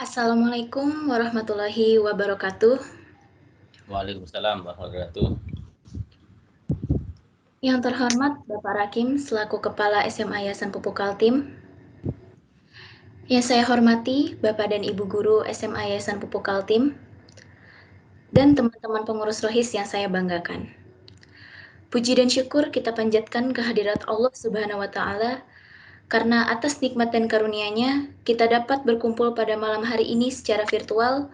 Assalamualaikum warahmatullahi wabarakatuh. Waalaikumsalam warahmatullahi wabarakatuh. Yang terhormat Bapak Rakim selaku Kepala SMA Yayasan Pupuk Kaltim. Yang saya hormati Bapak dan Ibu Guru SMA Yayasan Pupuk Kaltim. Dan teman-teman pengurus Rohis yang saya banggakan. Puji dan syukur kita panjatkan kehadirat Allah Subhanahu wa Ta'ala, karena atas nikmat dan karunia-Nya kita dapat berkumpul pada malam hari ini secara virtual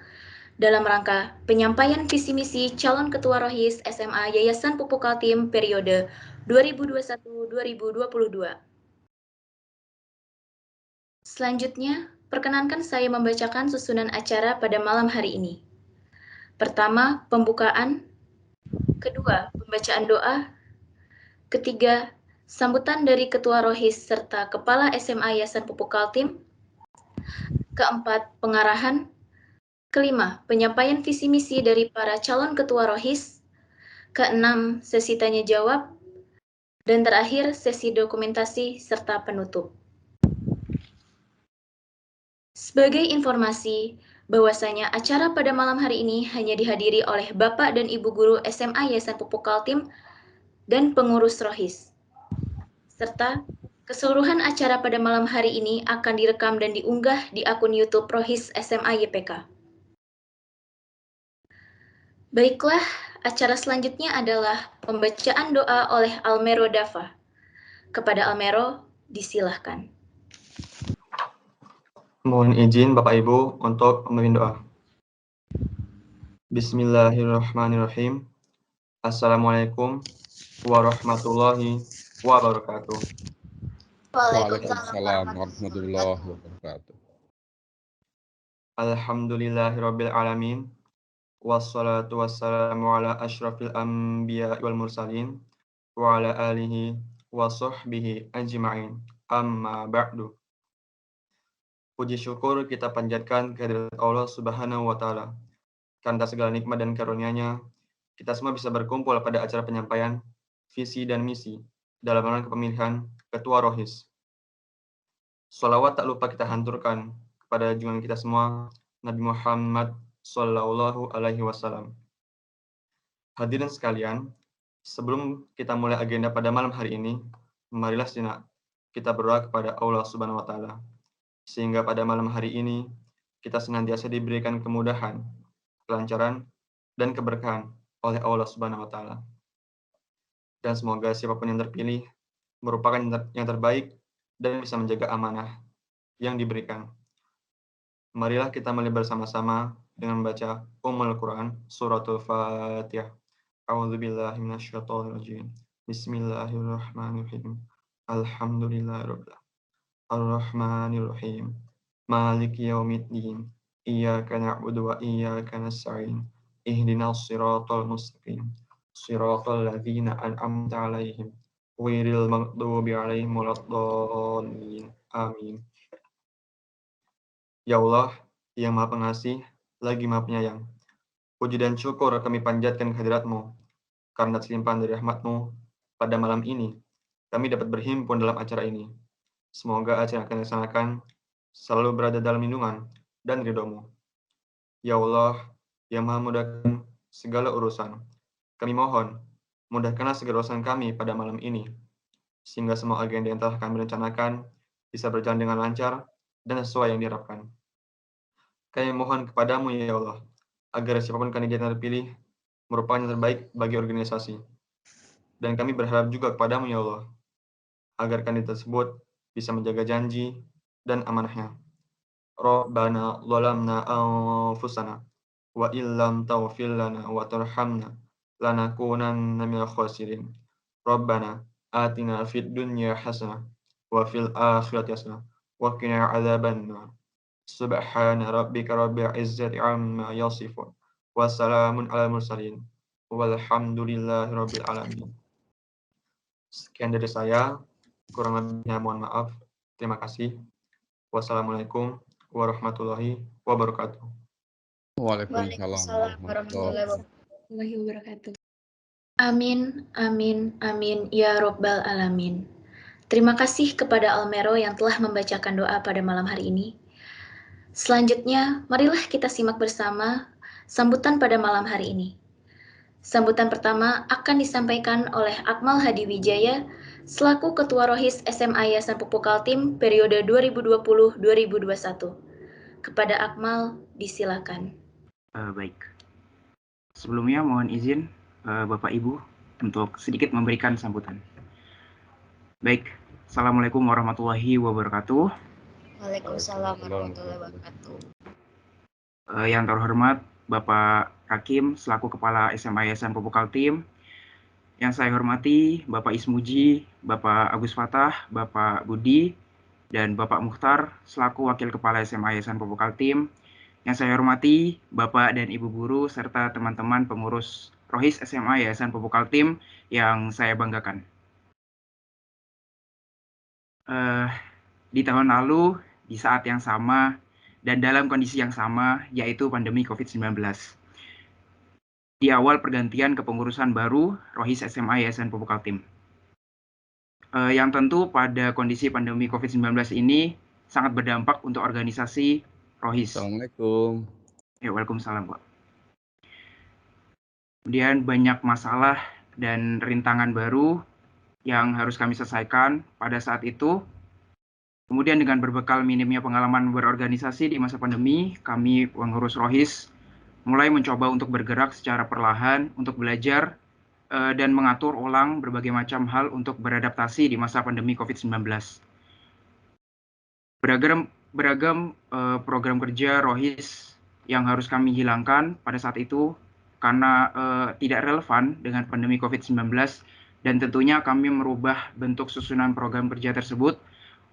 dalam rangka penyampaian visi misi calon ketua Rohis SMA Yayasan Pupuk Kaltim periode 2021-2022. Selanjutnya, perkenankan saya membacakan susunan acara pada malam hari ini. Pertama, pembukaan. Kedua, pembacaan doa. Ketiga, sambutan dari Ketua Rohis serta Kepala SMA Yayasan Pupuk Kaltim. Keempat, pengarahan. Kelima, penyampaian visi misi dari para calon Ketua Rohis. Keenam, sesi tanya jawab. Dan terakhir, sesi dokumentasi serta penutup. Sebagai informasi, bahwasanya acara pada malam hari ini hanya dihadiri oleh Bapak dan Ibu Guru SMA Yayasan Pupuk Kaltim dan pengurus Rohis. Serta keseluruhan acara pada malam hari ini akan direkam dan diunggah di akun YouTube Rohis SMA YPK. Baiklah, acara selanjutnya adalah pembacaan doa oleh Almero Dafa. Kepada Almero, disilahkan. Mohon izin Bapak Ibu untuk memimpin doa. Bismillahirrahmanirrahim. Assalamualaikum warahmatullahi wabarakatuh. Waalaikumsalam warahmatullahi wabarakatuh. Alhamdulillahirabbil alamin. Wassalatu wassalamu ala asyrafil anbiya wal mursalin wa ala alihi wa sahbihi ajma'in. Amma ba'du. Puji syukur kita panjatkan kehadirat Allah Subhanahu wa Ta'ala. Karena segala nikmat dan karunia-Nya, kita semua bisa berkumpul pada acara penyampaian visi dan misi dalam rangka pemilihan Ketua Rohis. Sholawat tak lupa kita hanturkan kepada junjungan kita semua, Nabi Muhammad Sallallahu Alaihi Wasallam. Hadirin sekalian, sebelum kita mulai agenda pada malam hari ini, marilah sejenak kita berdoa kepada Allah Subhanahu Wa Taala, sehingga pada malam hari ini kita senantiasa diberikan kemudahan, kelancaran, dan keberkahan oleh Allah Subhanahu Wa Taala. Dan semoga siapapun yang terpilih merupakan yang terbaik dan bisa menjaga amanah yang diberikan. Marilah kita mulai bersama-sama dengan membaca Quran Suratul Fatihah. A'udzubillahi minasyaitonirrajim. Bismillahirrahmanirrahim. Alhamdulillahirabbil Ar-Rahmanirrahim. Maliki yaumiddin. Iyyaka na'budu wa iyyaka nasta'in. Ihdinas siratal mustaqim. Siratal ladzina an'amta 'alaihim ghairil maghdubi 'alaihim waladdallin. Amin. Ya Allah, yang Maha Pengasih, lagi Maha Penyayang. Puji dan syukur kami panjatkan kehadirat-Mu, karena selimpahan dari rahmat-Mu pada malam ini, kami dapat berhimpun dalam acara ini. Semoga acara yang akan dilaksanakan selalu berada dalam lindungan dan ridho-Mu. Ya Allah, yang Maha mudahkan segala urusan, kami mohon, mudahkanlah segala urusan kami pada malam ini, sehingga semua agenda yang telah kami rencanakan bisa berjalan dengan lancar dan sesuai yang diharapkan. Kami mohon kepadamu ya Allah, agar siapapun kandidat yang terpilih merupakan yang terbaik bagi organisasi. Dan kami berharap juga kepadamu ya Allah, agar kandidat tersebut bisa menjaga janji dan amanahnya. Rabbana zalamna anfusana wa illam taghfir lana wa tarhamna lanakunanna minal khasirin. Rabbana atina fid dunya hasanah wa fil akhirati hasanah wa qina adzabannar. Subhana rabbika rabbil izzati amma yasifun. Wassalamun ala mursalin. Walhamdulillahi rabbil alamin. Sekian dari saya. Kurang lebihnya mohon maaf. Terima kasih. Wassalamualaikum warahmatullahi wabarakatuh. Waalaikumsalam warahmatullahi wabarakatuh. Amin, amin, amin, ya Robbal Alamin. Terima kasih kepada Almero yang telah membacakan doa pada malam hari ini. Selanjutnya, marilah kita simak bersama sambutan pada malam hari ini. Sambutan pertama akan disampaikan oleh Akmal Hadi Wijaya selaku Ketua Rohis SMA Yayasan Pupuk Kaltim periode 2020-2021. Kepada Akmal, disilakan. Baik. Sebelumnya mohon izin Bapak Ibu untuk sedikit memberikan sambutan. Baik, Assalamualaikum warahmatullahi wabarakatuh. Waalaikumsalam warahmatullahi wabarakatuh. Yang terhormat Bapak Hakim selaku Kepala SMA Yayasan Pupuk Kaltim. Yang saya hormati Bapak Ismuji, Bapak Agus Fatah, Bapak Budi, dan Bapak Mukhtar selaku Wakil Kepala SMA Yayasan Pupuk Kaltim. Yang saya hormati Bapak dan Ibu Guru serta teman-teman pengurus Rohis SMA Yayasan Pupuk Kaltim yang saya banggakan. Di tahun lalu, di saat yang sama, dan dalam kondisi yang sama, yaitu pandemi COVID-19. Di awal pergantian kepengurusan baru Rohis SMA Yayasan Pupuk Kaltim. Yang tentu pada kondisi pandemi COVID-19 ini sangat berdampak untuk organisasi Rohis. Assalamualaikum. Ya, waalaikumsalam, Pak. Kemudian banyak masalah dan rintangan baru yang harus kami selesaikan pada saat itu. Kemudian dengan berbekal minimnya pengalaman berorganisasi di masa pandemi, kami pengurus Rohis mulai mencoba untuk bergerak secara perlahan untuk belajar dan mengatur ulang berbagai macam hal untuk beradaptasi di masa pandemi COVID-19. Beragam program kerja Rohis yang harus kami hilangkan pada saat itu karena tidak relevan dengan pandemi COVID-19, dan tentunya kami merubah bentuk susunan program kerja tersebut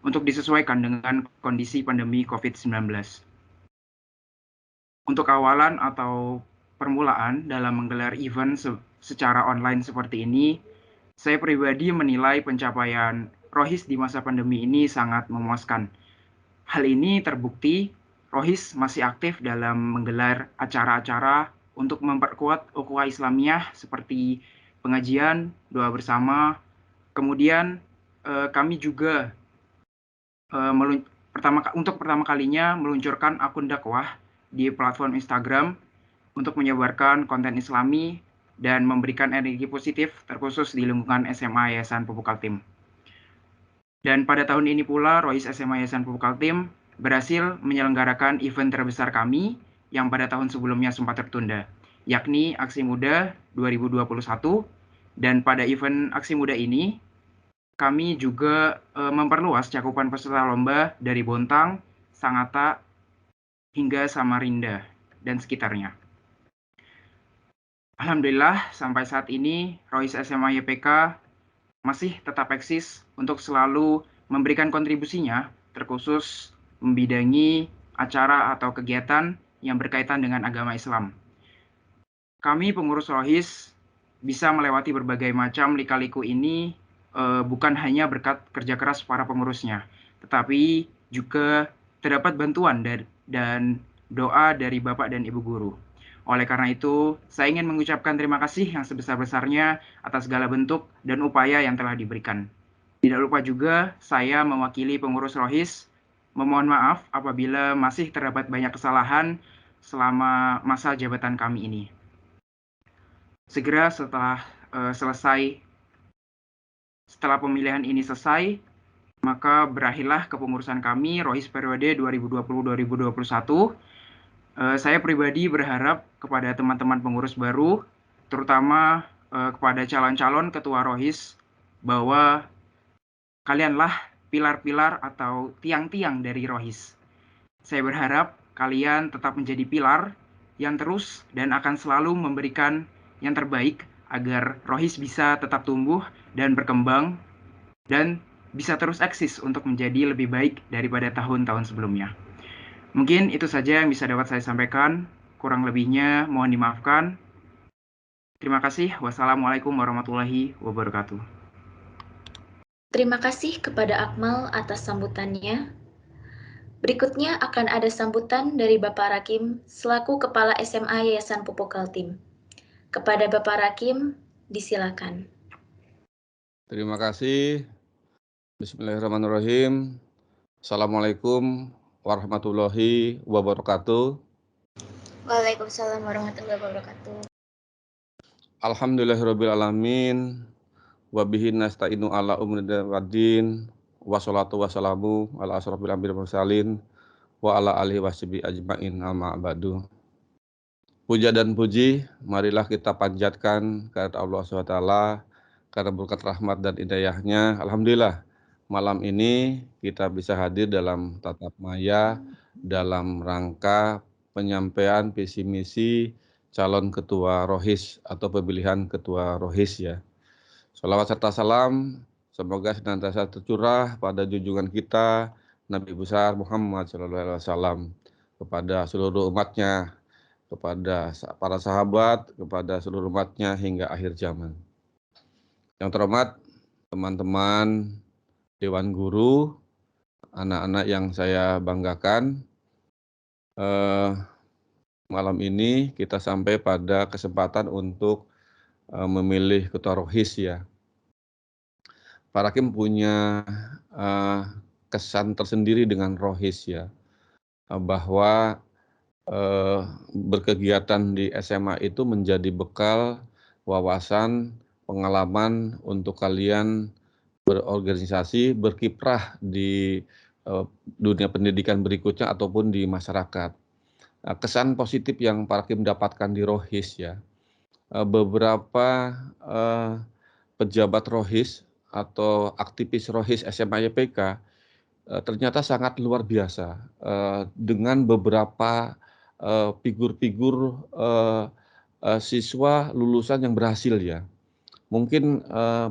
untuk disesuaikan dengan kondisi pandemi COVID-19. Untuk awalan atau permulaan dalam menggelar event secara online seperti ini, saya pribadi menilai pencapaian Rohis di masa pandemi ini sangat memuaskan. Hal ini terbukti Rohis masih aktif dalam menggelar acara-acara untuk memperkuat ukhuwah Islamiyah seperti pengajian, doa bersama. Kemudian kami juga untuk pertama kalinya meluncurkan akun dakwah di platform Instagram untuk menyebarkan konten Islami dan memberikan energi positif terkhusus di lingkungan SMA Yayasan Pupuk Kaltim. Dan pada tahun ini pula Rohis SMA Yayasan Pupuk Kaltim berhasil menyelenggarakan event terbesar kami yang pada tahun sebelumnya sempat tertunda, yakni Aksi Muda 2021. Dan pada event Aksi Muda ini kami juga memperluas cakupan peserta lomba dari Bontang, Sangatta, hingga Samarinda dan sekitarnya. Alhamdulillah, sampai saat ini Rohis SMA YPK masih tetap eksis untuk selalu memberikan kontribusinya, terkhusus membidangi acara atau kegiatan yang berkaitan dengan agama Islam. Kami pengurus Rohis bisa melewati berbagai macam lika-liku ini bukan hanya berkat kerja keras para pengurusnya, tetapi juga terdapat bantuan dan doa dari Bapak dan Ibu Guru. Oleh karena itu, saya ingin mengucapkan terima kasih yang sebesar-besarnya atas segala bentuk dan upaya yang telah diberikan. Tidak lupa juga, saya mewakili pengurus Rohis memohon maaf apabila masih terdapat banyak kesalahan selama masa jabatan kami ini. Segera setelah pemilihan ini selesai, maka berakhirlah kepengurusan kami Rohis periode 2020-2021. Saya pribadi berharap kepada teman-teman pengurus baru, terutama kepada calon-calon ketua Rohis, bahwa kalianlah pilar-pilar atau tiang-tiang dari Rohis. Saya berharap kalian tetap menjadi pilar yang terus dan akan selalu memberikan yang terbaik agar Rohis bisa tetap tumbuh dan berkembang dan bisa terus eksis untuk menjadi lebih baik daripada tahun-tahun sebelumnya. Mungkin itu saja yang bisa dapat saya sampaikan. Kurang lebihnya mohon dimaafkan. Terima kasih. Wassalamualaikum warahmatullahi wabarakatuh. Terima kasih kepada Akmal atas sambutannya. Berikutnya akan ada sambutan dari Bapak Rakim selaku Kepala SMA Yayasan Pupuk Kaltim. Kepada Bapak Rakim, disilakan. Terima kasih. Bismillahirrahmanirrahim. Assalamualaikum warahmatullahi wabarakatuh. Waalaikumsalam warahmatullahi wabarakatuh. Alhamdulillahirabbil alamin. Wabihi nasta'inu ala umuri waddin. Wassalatu wassalamu ala asrofil anbiya'i wal mursalin wa ala alihi washabihi ajmain amma ba'du. Puja dan puji marilah kita panjatkan kepada Allah SWT karena berkat rahmat dan hidayahnya. Alhamdulillah malam ini kita bisa hadir dalam tatap maya dalam rangka penyampaian visi misi calon ketua Rohis atau pemilihan ketua Rohis ya. Shalawat serta salam semoga senantiasa tercurah pada junjungan kita Nabi besar Muhammad SAW kepada seluruh umatnya, kepada para sahabat, kepada seluruh umatnya hingga akhir zaman. Yang terhormat teman-teman Dewan Guru, anak-anak yang saya banggakan, malam ini kita sampai pada kesempatan untuk memilih ketua Rohis ya. Pak Hakim punya kesan tersendiri dengan Rohis ya, bahwa berkegiatan di SMA itu menjadi bekal wawasan, pengalaman untuk kalian berorganisasi, berkiprah di dunia pendidikan berikutnya ataupun di masyarakat. Kesan positif yang Pak Hakim dapatkan di Rohis ya, beberapa pejabat Rohis atau aktivis Rohis SMA YPK ternyata sangat luar biasa dengan beberapa figur-figur siswa lulusan yang berhasil ya. Mungkin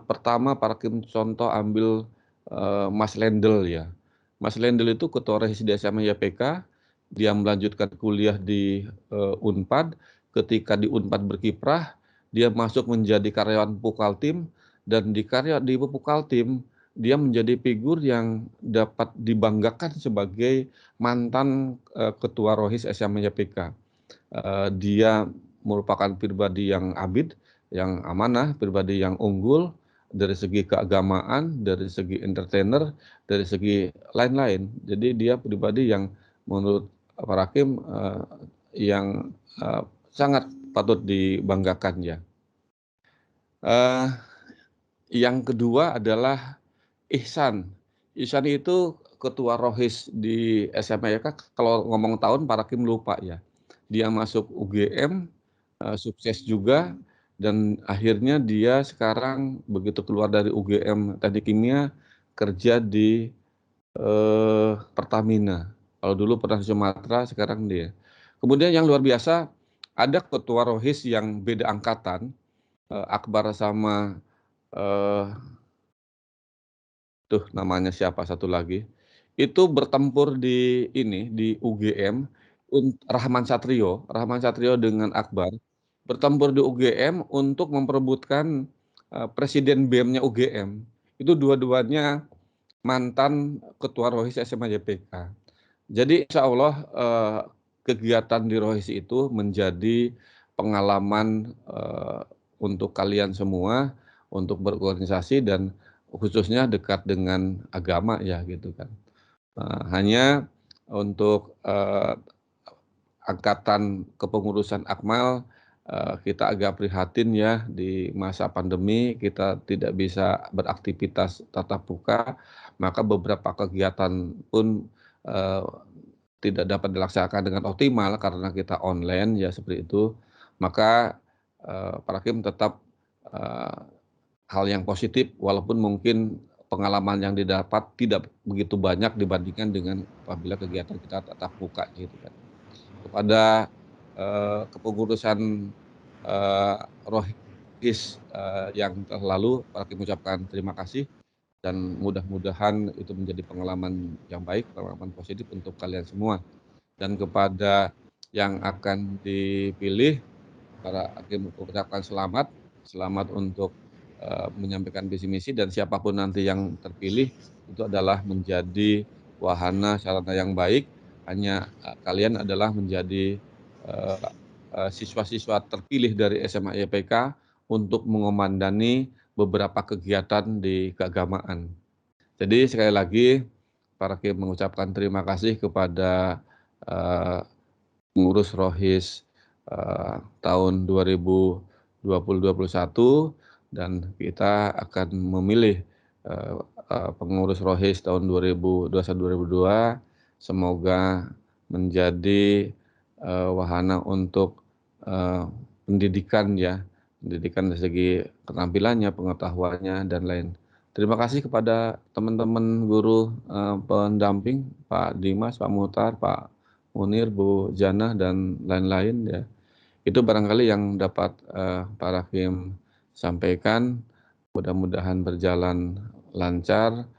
pertama Pak Hakim contoh ambil Mas Lendel ya. Mas Lendel itu ketua Rohis di SMA YPK, dia melanjutkan kuliah di Unpad. Ketika di Unpad berkiprah, dia masuk menjadi karyawan Pukaltim, dan di Pukaltim dia menjadi figur yang dapat dibanggakan sebagai mantan ketua Rohis SMA YPK. Dia merupakan pribadi yang abid, yang amanah, pribadi yang unggul dari segi keagamaan, dari segi entertainer, dari segi lain-lain. Jadi dia pribadi yang menurut Pak Hakim yang sangat patut dibanggakan ya. Yang kedua adalah Ihsan. Ihsan itu ketua Rohis di SMA YPK. Kalau ngomong tahun Pak Hakim lupa ya. Dia masuk UGM, sukses juga, dan akhirnya dia sekarang begitu keluar dari UGM Teknik Kimia kerja di Pertamina. Kalau dulu pernah di Sumatera, sekarang dia. Kemudian yang luar biasa, ada ketua Rohis yang beda angkatan, Akbar sama tuh namanya siapa satu lagi, itu bertempur di UGM. Rahman Satrio dengan Akbar bertempur di UGM untuk memperebutkan presiden BEM-nya UGM. Itu dua-duanya mantan ketua Rohis SMA YPK. Jadi insya Allah kegiatan di Rohis itu menjadi pengalaman untuk kalian semua untuk berorganisasi dan khususnya dekat dengan agama ya gitu kan. Hanya untuk angkatan kepengurusan Akmal kita agak prihatin ya, di masa pandemi kita tidak bisa beraktivitas tatap muka, maka beberapa kegiatan pun tidak dapat dilaksanakan dengan optimal karena kita online ya seperti itu. Maka Pak Hakim tetap hal yang positif walaupun mungkin pengalaman yang didapat tidak begitu banyak dibandingkan dengan apabila kegiatan kita tatap muka gitu kan. Kepada kepengurusan Rohis yang telah lalu, Pak Hakim mengucapkan terima kasih dan mudah-mudahan itu menjadi pengalaman yang baik, pengalaman positif untuk kalian semua. Dan kepada yang akan dipilih, Pak Hakim mengucapkan selamat untuk menyampaikan visi misi, dan siapapun nanti yang terpilih itu adalah menjadi wahana sarana yang baik. Hanya kalian adalah menjadi siswa-siswa terpilih dari SMA YPK untuk mengomandani beberapa kegiatan di keagamaan. Jadi sekali lagi Parakim mengucapkan terima kasih kepada pengurus Rohis tahun 2020-2021 dan kita akan memilih pengurus Rohis tahun 2021-2022. Semoga menjadi wahana untuk pendidikan ya, pendidikan dari segi keterampilannya, pengetahuannya dan lain. Terima kasih kepada teman-teman guru pendamping, Pak Dimas, Pak Muhtar, Pak Munir, Bu Jana dan lain-lain ya. Itu barangkali yang dapat Pak Rakim sampaikan. Mudah-mudahan berjalan lancar,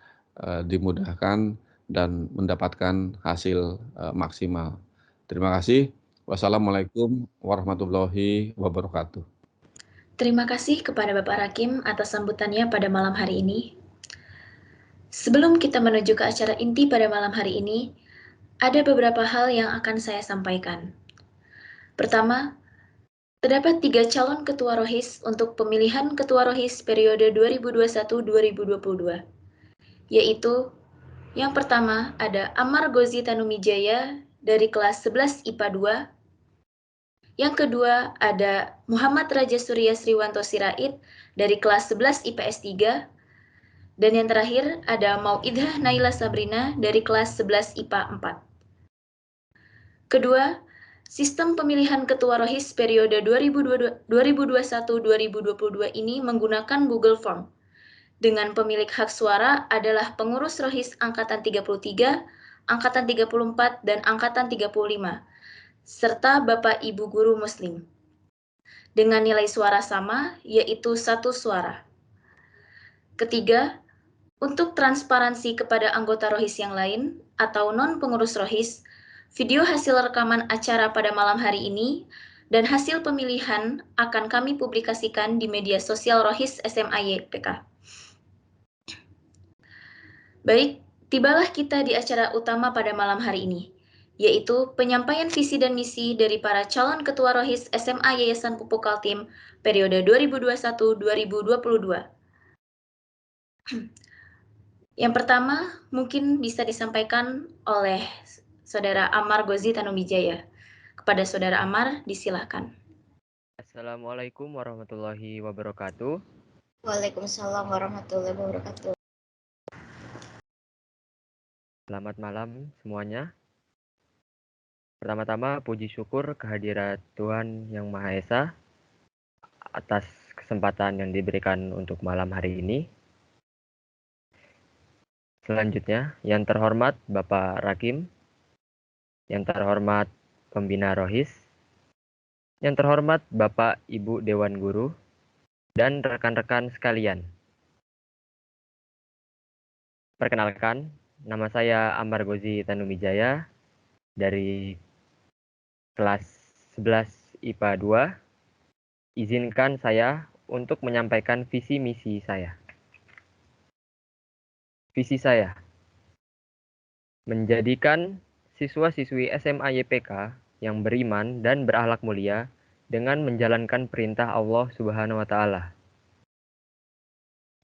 dimudahkan dan mendapatkan hasil maksimal. Terima kasih. Wassalamualaikum warahmatullahi wabarakatuh. Terima kasih kepada Bapak Rakim atas sambutannya pada malam hari ini. Sebelum kita menuju ke acara inti pada malam hari ini, ada beberapa hal yang akan saya sampaikan. Pertama, terdapat 3 calon ketua Rohis untuk pemilihan ketua Rohis periode 2021-2022, yaitu yang pertama ada Ammar Ghozi Tanumijaya dari kelas 11 IPA 2, yang kedua ada Muhammad Raja Surya Sriwanto Sirait dari kelas 11 IPS 3, dan yang terakhir ada Mauidhah Naila Sabrina dari kelas 11 IPA 4. Kedua, sistem pemilihan ketua Rohis periode 2021-2022 ini menggunakan Google Form. Dengan pemilik hak suara adalah pengurus Rohis Angkatan 33, Angkatan 34, dan Angkatan 35, serta Bapak Ibu Guru Muslim. Dengan nilai suara sama, yaitu 1 suara. Ketiga, untuk transparansi kepada anggota Rohis yang lain atau non-pengurus Rohis, video hasil rekaman acara pada malam hari ini dan hasil pemilihan akan kami publikasikan di media sosial Rohis SMAYPK. Baik, tibalah kita di acara utama pada malam hari ini, yaitu penyampaian visi dan misi dari para calon ketua Rohis SMA Yayasan Pupuk Kaltim periode 2021-2022. Yang pertama, mungkin bisa disampaikan oleh Saudara Ammar Ghozi Tanumijaya. Kepada Saudara Ammar, disilahkan. Assalamualaikum warahmatullahi wabarakatuh. Waalaikumsalam warahmatullahi wabarakatuh. Selamat malam semuanya. Pertama-tama puji syukur kehadirat Tuhan Yang Maha Esa atas kesempatan yang diberikan untuk malam hari ini. Selanjutnya, yang terhormat Bapak Rakim, yang terhormat Pembina Rohis, yang terhormat Bapak Ibu Dewan Guru, dan rekan-rekan sekalian. Perkenalkan, nama saya Ammar Ghozi Tanumijaya dari kelas 11 IPA 2. Izinkan saya untuk menyampaikan visi misi saya. Visi saya menjadikan siswa-siswi SMA YPK yang beriman dan berakhlak mulia dengan menjalankan perintah Allah Subhanahu wa Ta'ala.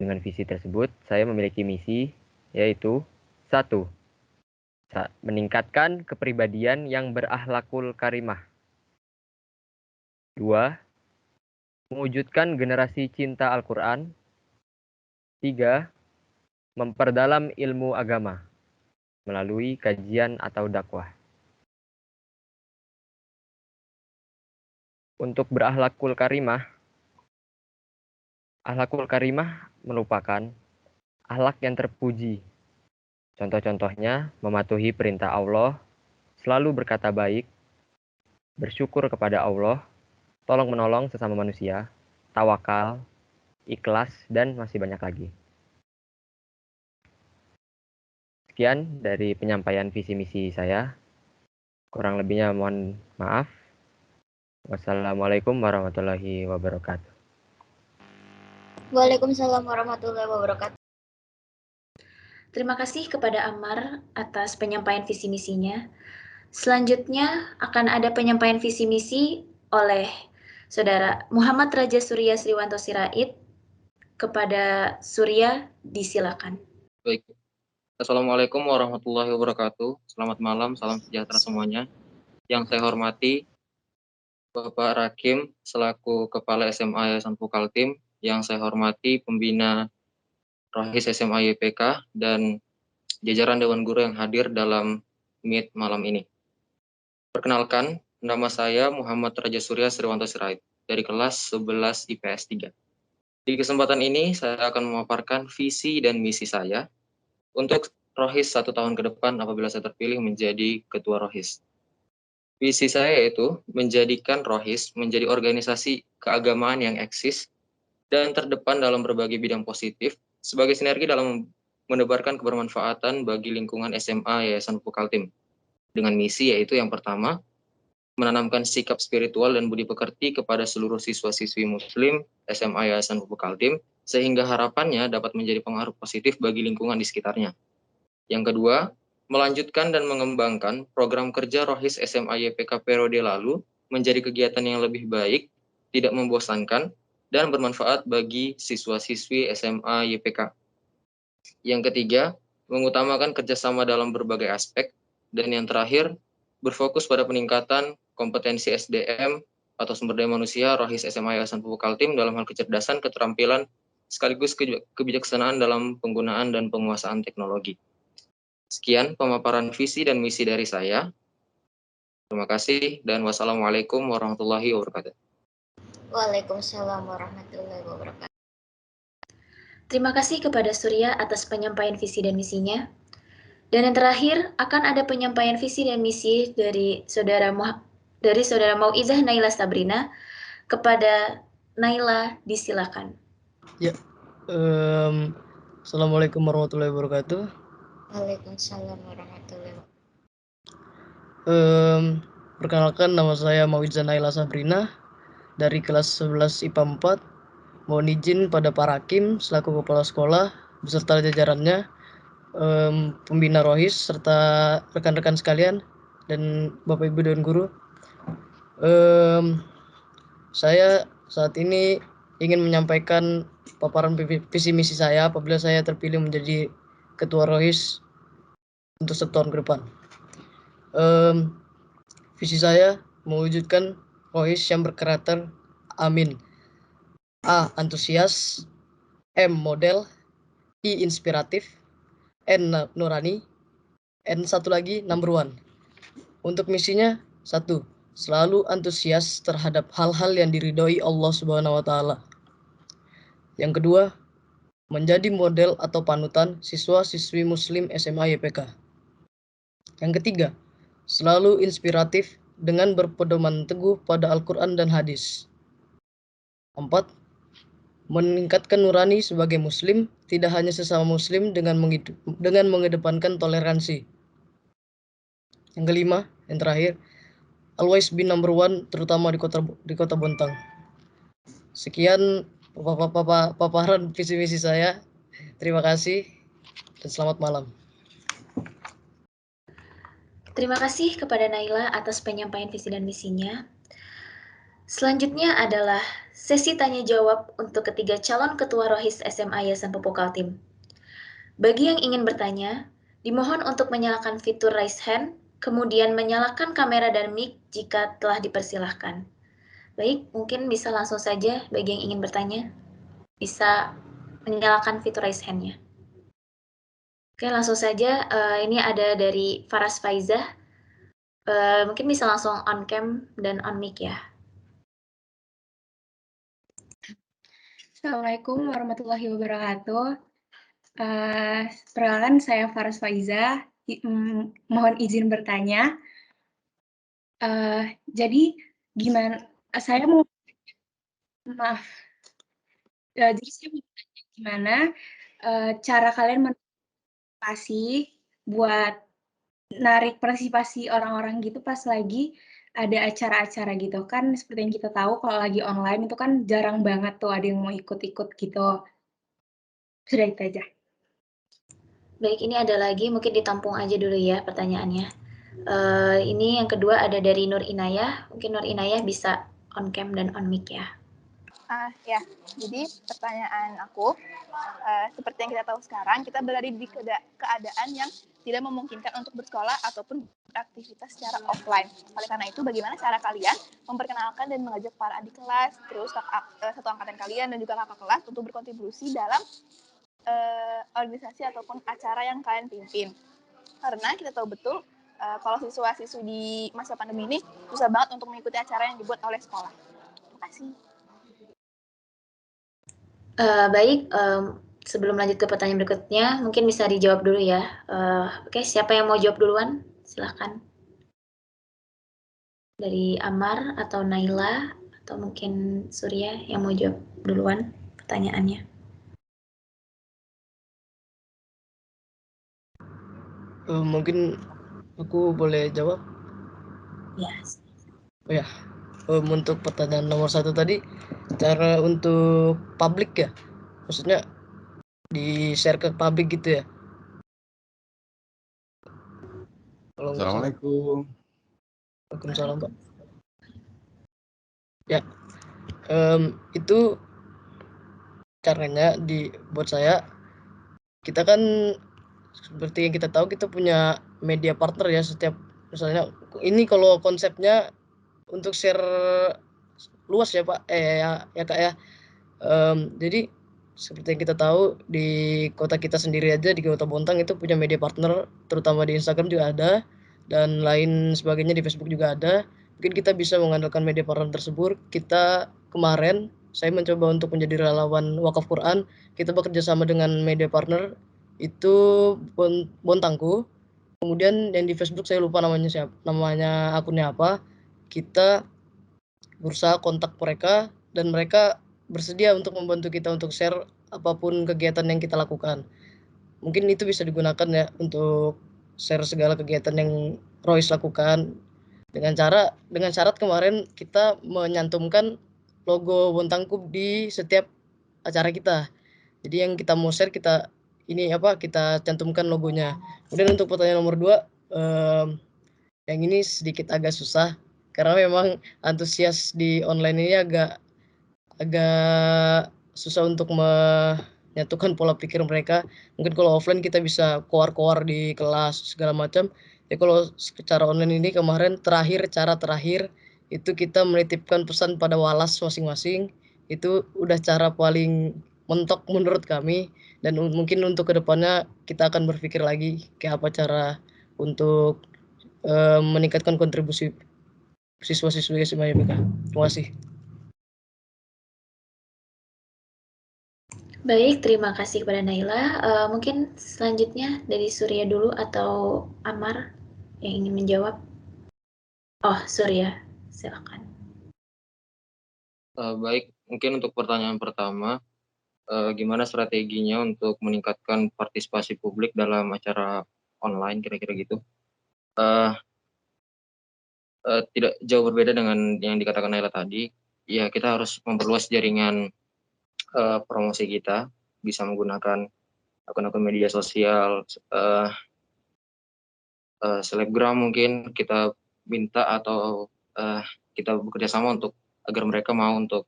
Dengan visi tersebut, saya memiliki misi, yaitu 1. Meningkatkan kepribadian yang berakhlakul karimah. 2. Mewujudkan generasi cinta Al-Quran. 3. Memperdalam ilmu agama melalui kajian atau dakwah. Untuk berakhlakul karimah, akhlakul karimah merupakan akhlak yang terpuji. Contoh-contohnya mematuhi perintah Allah, selalu berkata baik, bersyukur kepada Allah, tolong menolong sesama manusia, tawakal, ikhlas, dan masih banyak lagi. Sekian dari penyampaian visi misi saya. Kurang lebihnya mohon maaf. Wassalamualaikum warahmatullahi wabarakatuh. Waalaikumsalam warahmatullahi wabarakatuh. Terima kasih kepada Ammar atas penyampaian visi misinya. Selanjutnya akan ada penyampaian visi misi oleh Saudara Muhammad Raja Surya Sriwanto Sirait. Kepada Surya, disilakan. Baik, Assalamualaikum warahmatullahi wabarakatuh. Selamat malam, salam sejahtera semuanya. Yang saya hormati Bapak Rakim selaku Kepala SMA Yayasan Pukaltim, yang saya hormati pembina Rohis SMA YPK dan jajaran Dewan Guru yang hadir dalam Meet malam ini. Perkenalkan, nama saya Muhammad Raja Surya Sriwanto Sirait dari kelas 11 IPS 3. Di kesempatan ini saya akan memaparkan visi dan misi saya untuk Rohis 1 tahun ke depan apabila saya terpilih menjadi Ketua Rohis. Visi saya yaitu menjadikan Rohis menjadi organisasi keagamaan yang eksis dan terdepan dalam berbagai bidang positif sebagai sinergi dalam menebarkan kebermanfaatan bagi lingkungan SMA Yayasan Pukaltim. Dengan misi yaitu yang pertama, menanamkan sikap spiritual dan budi pekerti kepada seluruh siswa-siswi Muslim SMA Yayasan Pukaltim, sehingga harapannya dapat menjadi pengaruh positif bagi lingkungan di sekitarnya. Yang kedua, melanjutkan dan mengembangkan program kerja Rohis SMA YPK periode lalu menjadi kegiatan yang lebih baik, tidak membosankan, dan bermanfaat bagi siswa-siswi SMA YPK. Yang ketiga, mengutamakan kerjasama dalam berbagai aspek. Dan yang terakhir, berfokus pada peningkatan kompetensi SDM atau sumber daya manusia Rohis SMA Yayasan Pukaltim dalam hal kecerdasan, keterampilan, sekaligus kebijaksanaan dalam penggunaan dan penguasaan teknologi. Sekian pemaparan visi dan misi dari saya. Terima kasih dan wassalamualaikum warahmatullahi wabarakatuh. Waalaikumsalam warahmatullahi wabarakatuh. Terima kasih kepada Surya atas penyampaian visi dan misinya. Dan yang terakhir, akan ada penyampaian visi dan misi dari Saudara Mauizah Naila Sabrina. Kepada Naila, disilakan. Ya, Assalamualaikum warahmatullahi wabarakatuh. Waalaikumsalam warahmatullahi wabarakatuh. Perkenalkan, nama saya Mauizah Naila Sabrina dari kelas 11 IPA 4. Mohon izin pada Pak Rakim selaku kepala sekolah beserta jajarannya, pembina Rohis serta rekan-rekan sekalian dan Bapak Ibu dan guru. Saya saat ini ingin menyampaikan paparan visi misi saya apabila saya terpilih menjadi Ketua Rohis untuk 1 tahun ke depan. Visi saya mewujudkan Rohis yang berkarakter amin. A. Antusias, M. Model, I. Inspiratif, N. Nurani, N. satu lagi number 1. Untuk misinya, 1. Selalu antusias terhadap hal-hal yang diridhoi Allah Subhanahu wa Ta'ala. Yang kedua, menjadi model atau panutan siswa-siswi Muslim SMA YPK. Yang ketiga, selalu inspiratif dengan berpedoman teguh pada Al-Quran dan hadis. 4. Meningkatkan nurani sebagai Muslim, tidak hanya sesama Muslim dengan mengedepankan toleransi. Yang kelima, yang terakhir, always be number 1, terutama di kota Bontang. Sekian paparan visi misi saya. Terima kasih dan selamat malam. Terima kasih kepada Naila atas penyampaian visi dan misinya. Selanjutnya adalah sesi tanya jawab untuk ketiga calon ketua Rohis SMA Yayasan Pukaltim. Bagi yang ingin bertanya, dimohon untuk menyalakan fitur raise hand, kemudian menyalakan kamera dan mic jika telah dipersilahkan. Baik, mungkin bisa langsung saja bagi yang ingin bertanya, bisa menyalakan fitur raise hand-nya. Oke, langsung saja. Ini ada dari Faras Faizah. Mungkin bisa langsung on cam dan on mic ya. Assalamualaikum warahmatullahi wabarakatuh. Perkenalkan, saya Faras Faizah. Mohon izin bertanya. Jadi gimana? Saya mau maaf. Jadi saya mau bertanya gimana cara kalian memotivasi buat narik partisipasi orang-orang gitu pas lagi ada acara-acara gitu kan, seperti yang kita tahu kalau lagi online itu kan jarang banget tuh ada yang mau ikut-ikut gitu. Sudah itu aja. Baik, ini ada lagi, mungkin ditampung aja dulu ya pertanyaannya. Ini yang kedua ada dari Nur Inayah, mungkin Nur Inayah bisa on cam dan on mic ya. Ya, jadi pertanyaan aku, seperti yang kita tahu sekarang, kita berada di keadaan yang tidak memungkinkan untuk bersekolah ataupun beraktivitas secara offline. Oleh karena itu, bagaimana cara kalian memperkenalkan dan mengajak para adik kelas, terus satu angkatan kalian dan juga kakak kelas untuk berkontribusi dalam organisasi ataupun acara yang kalian pimpin? Karena kita tahu betul kalau siswa-siswi di masa pandemi ini susah banget untuk mengikuti acara yang dibuat oleh sekolah. Terima kasih. Baik, sebelum lanjut ke pertanyaan berikutnya, mungkin bisa dijawab dulu ya. Oke, siapa yang mau jawab duluan? Silahkan. Dari Amar atau Naila atau mungkin Surya yang mau jawab duluan pertanyaannya. Mungkin aku boleh jawab? Yes. Oh ya, untuk pertanyaan nomor 1 tadi, cara untuk publik ya, maksudnya di-share ke publik gitu ya? Kalau nggak salah. Assalamualaikum. Waalaikumsalam, Pak. Ya, itu caranya buat saya, kita kan seperti yang kita tahu kita punya media partner ya, setiap misalnya ini kalau konsepnya untuk share luas ya Pak, ya Kak ya. Jadi seperti yang kita tahu di kota kita sendiri aja, di Kota Bontang itu punya media partner, terutama di Instagram juga ada, dan lain sebagainya di Facebook juga ada. Mungkin kita bisa mengandalkan media partner tersebut. Kemarin saya mencoba untuk menjadi relawan wakaf Quran. Kita bekerja sama dengan media partner itu Bontangku. Kemudian yang di Facebook saya lupa namanya akunnya apa. Kita berusaha kontak mereka dan mereka bersedia untuk membantu kita untuk share apapun kegiatan yang kita lakukan. Mungkin itu bisa digunakan ya untuk share segala kegiatan yang Royce lakukan dengan syarat kemarin kita menyantumkan logo Bontangku di setiap acara kita. Jadi yang kita mau share kita cantumkan logonya. Kemudian untuk pertanyaan nomor 2, yang ini sedikit agak susah karena memang antusias di online ini agak susah untuk menyatukan pola pikir mereka. Mungkin kalau offline kita bisa koar-koar di kelas segala macam. Ya kalau secara online ini kemarin cara terakhir itu kita menitipkan pesan pada walas masing-masing. Itu udah cara paling mentok menurut kami, dan mungkin untuk kedepannya kita akan berpikir lagi kayak apa cara untuk meningkatkan kontribusi siswa-siswi SMA YPK. Terima kasih. Baik, terima kasih kepada Naila. Mungkin selanjutnya dari Surya dulu atau Amar yang ingin menjawab. Oh, Surya, silakan. Baik, mungkin untuk pertanyaan pertama, gimana strateginya untuk meningkatkan partisipasi publik dalam acara online, kira-kira gitu. Tidak jauh berbeda dengan yang dikatakan Naila tadi. Ya, kita harus memperluas jaringan promosi kita, bisa menggunakan akun-akun media sosial, selebgram mungkin kita minta atau kita bekerja sama untuk agar mereka mau untuk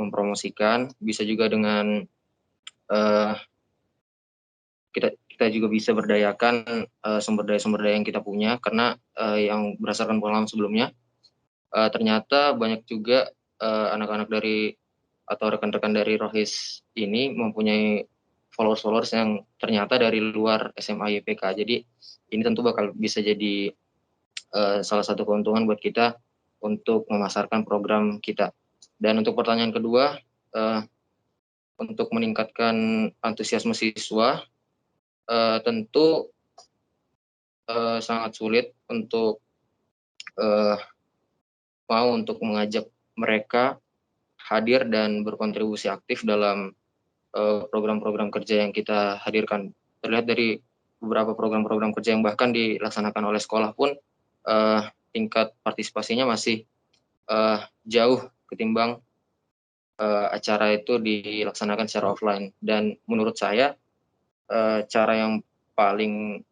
mempromosikan. Bisa juga dengan kita juga bisa berdayakan sumber daya yang kita punya, karena yang berdasarkan pengalaman sebelumnya ternyata banyak juga anak-anak dari atau rekan-rekan dari Rohis ini mempunyai followers yang ternyata dari luar SMA YPK. Jadi ini tentu bakal bisa jadi salah satu keuntungan buat kita untuk memasarkan program kita. Dan untuk pertanyaan kedua, untuk meningkatkan antusiasme siswa, tentu sangat sulit untuk mau untuk mengajak mereka hadir dan berkontribusi aktif dalam program-program kerja yang kita hadirkan. Terlihat dari beberapa program-program kerja yang bahkan dilaksanakan oleh sekolah pun tingkat partisipasinya masih jauh ketimbang acara itu dilaksanakan secara offline. Dan menurut saya cara yang paling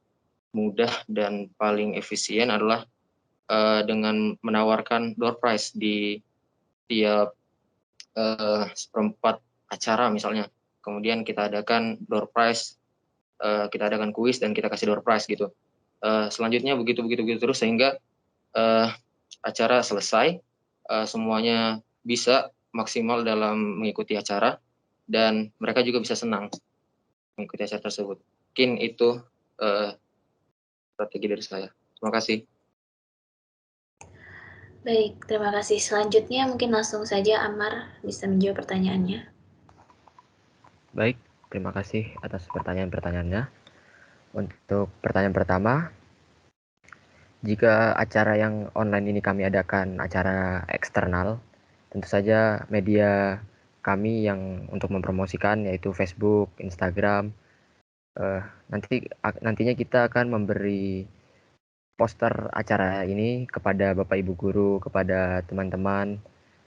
mudah dan paling efisien adalah dengan menawarkan door prize di tiap seperempat acara misalnya. Kemudian kita adakan door prize, kita adakan kuis dan kita kasih door prize gitu. Selanjutnya begitu terus sehingga acara selesai, semuanya bisa maksimal dalam mengikuti acara dan mereka juga bisa senang mengikuti acara tersebut. Mungkin itu strategi dari saya. Terima kasih. Baik, terima kasih. Selanjutnya mungkin langsung saja Ammar bisa menjawab pertanyaannya. Baik, terima kasih atas pertanyaan-pertanyaannya. Untuk pertanyaan pertama, jika acara yang online ini kami adakan acara eksternal, tentu saja media kami yang untuk mempromosikan yaitu Facebook, Instagram. Nantinya kita akan memberi poster acara ini kepada Bapak Ibu guru, kepada teman-teman,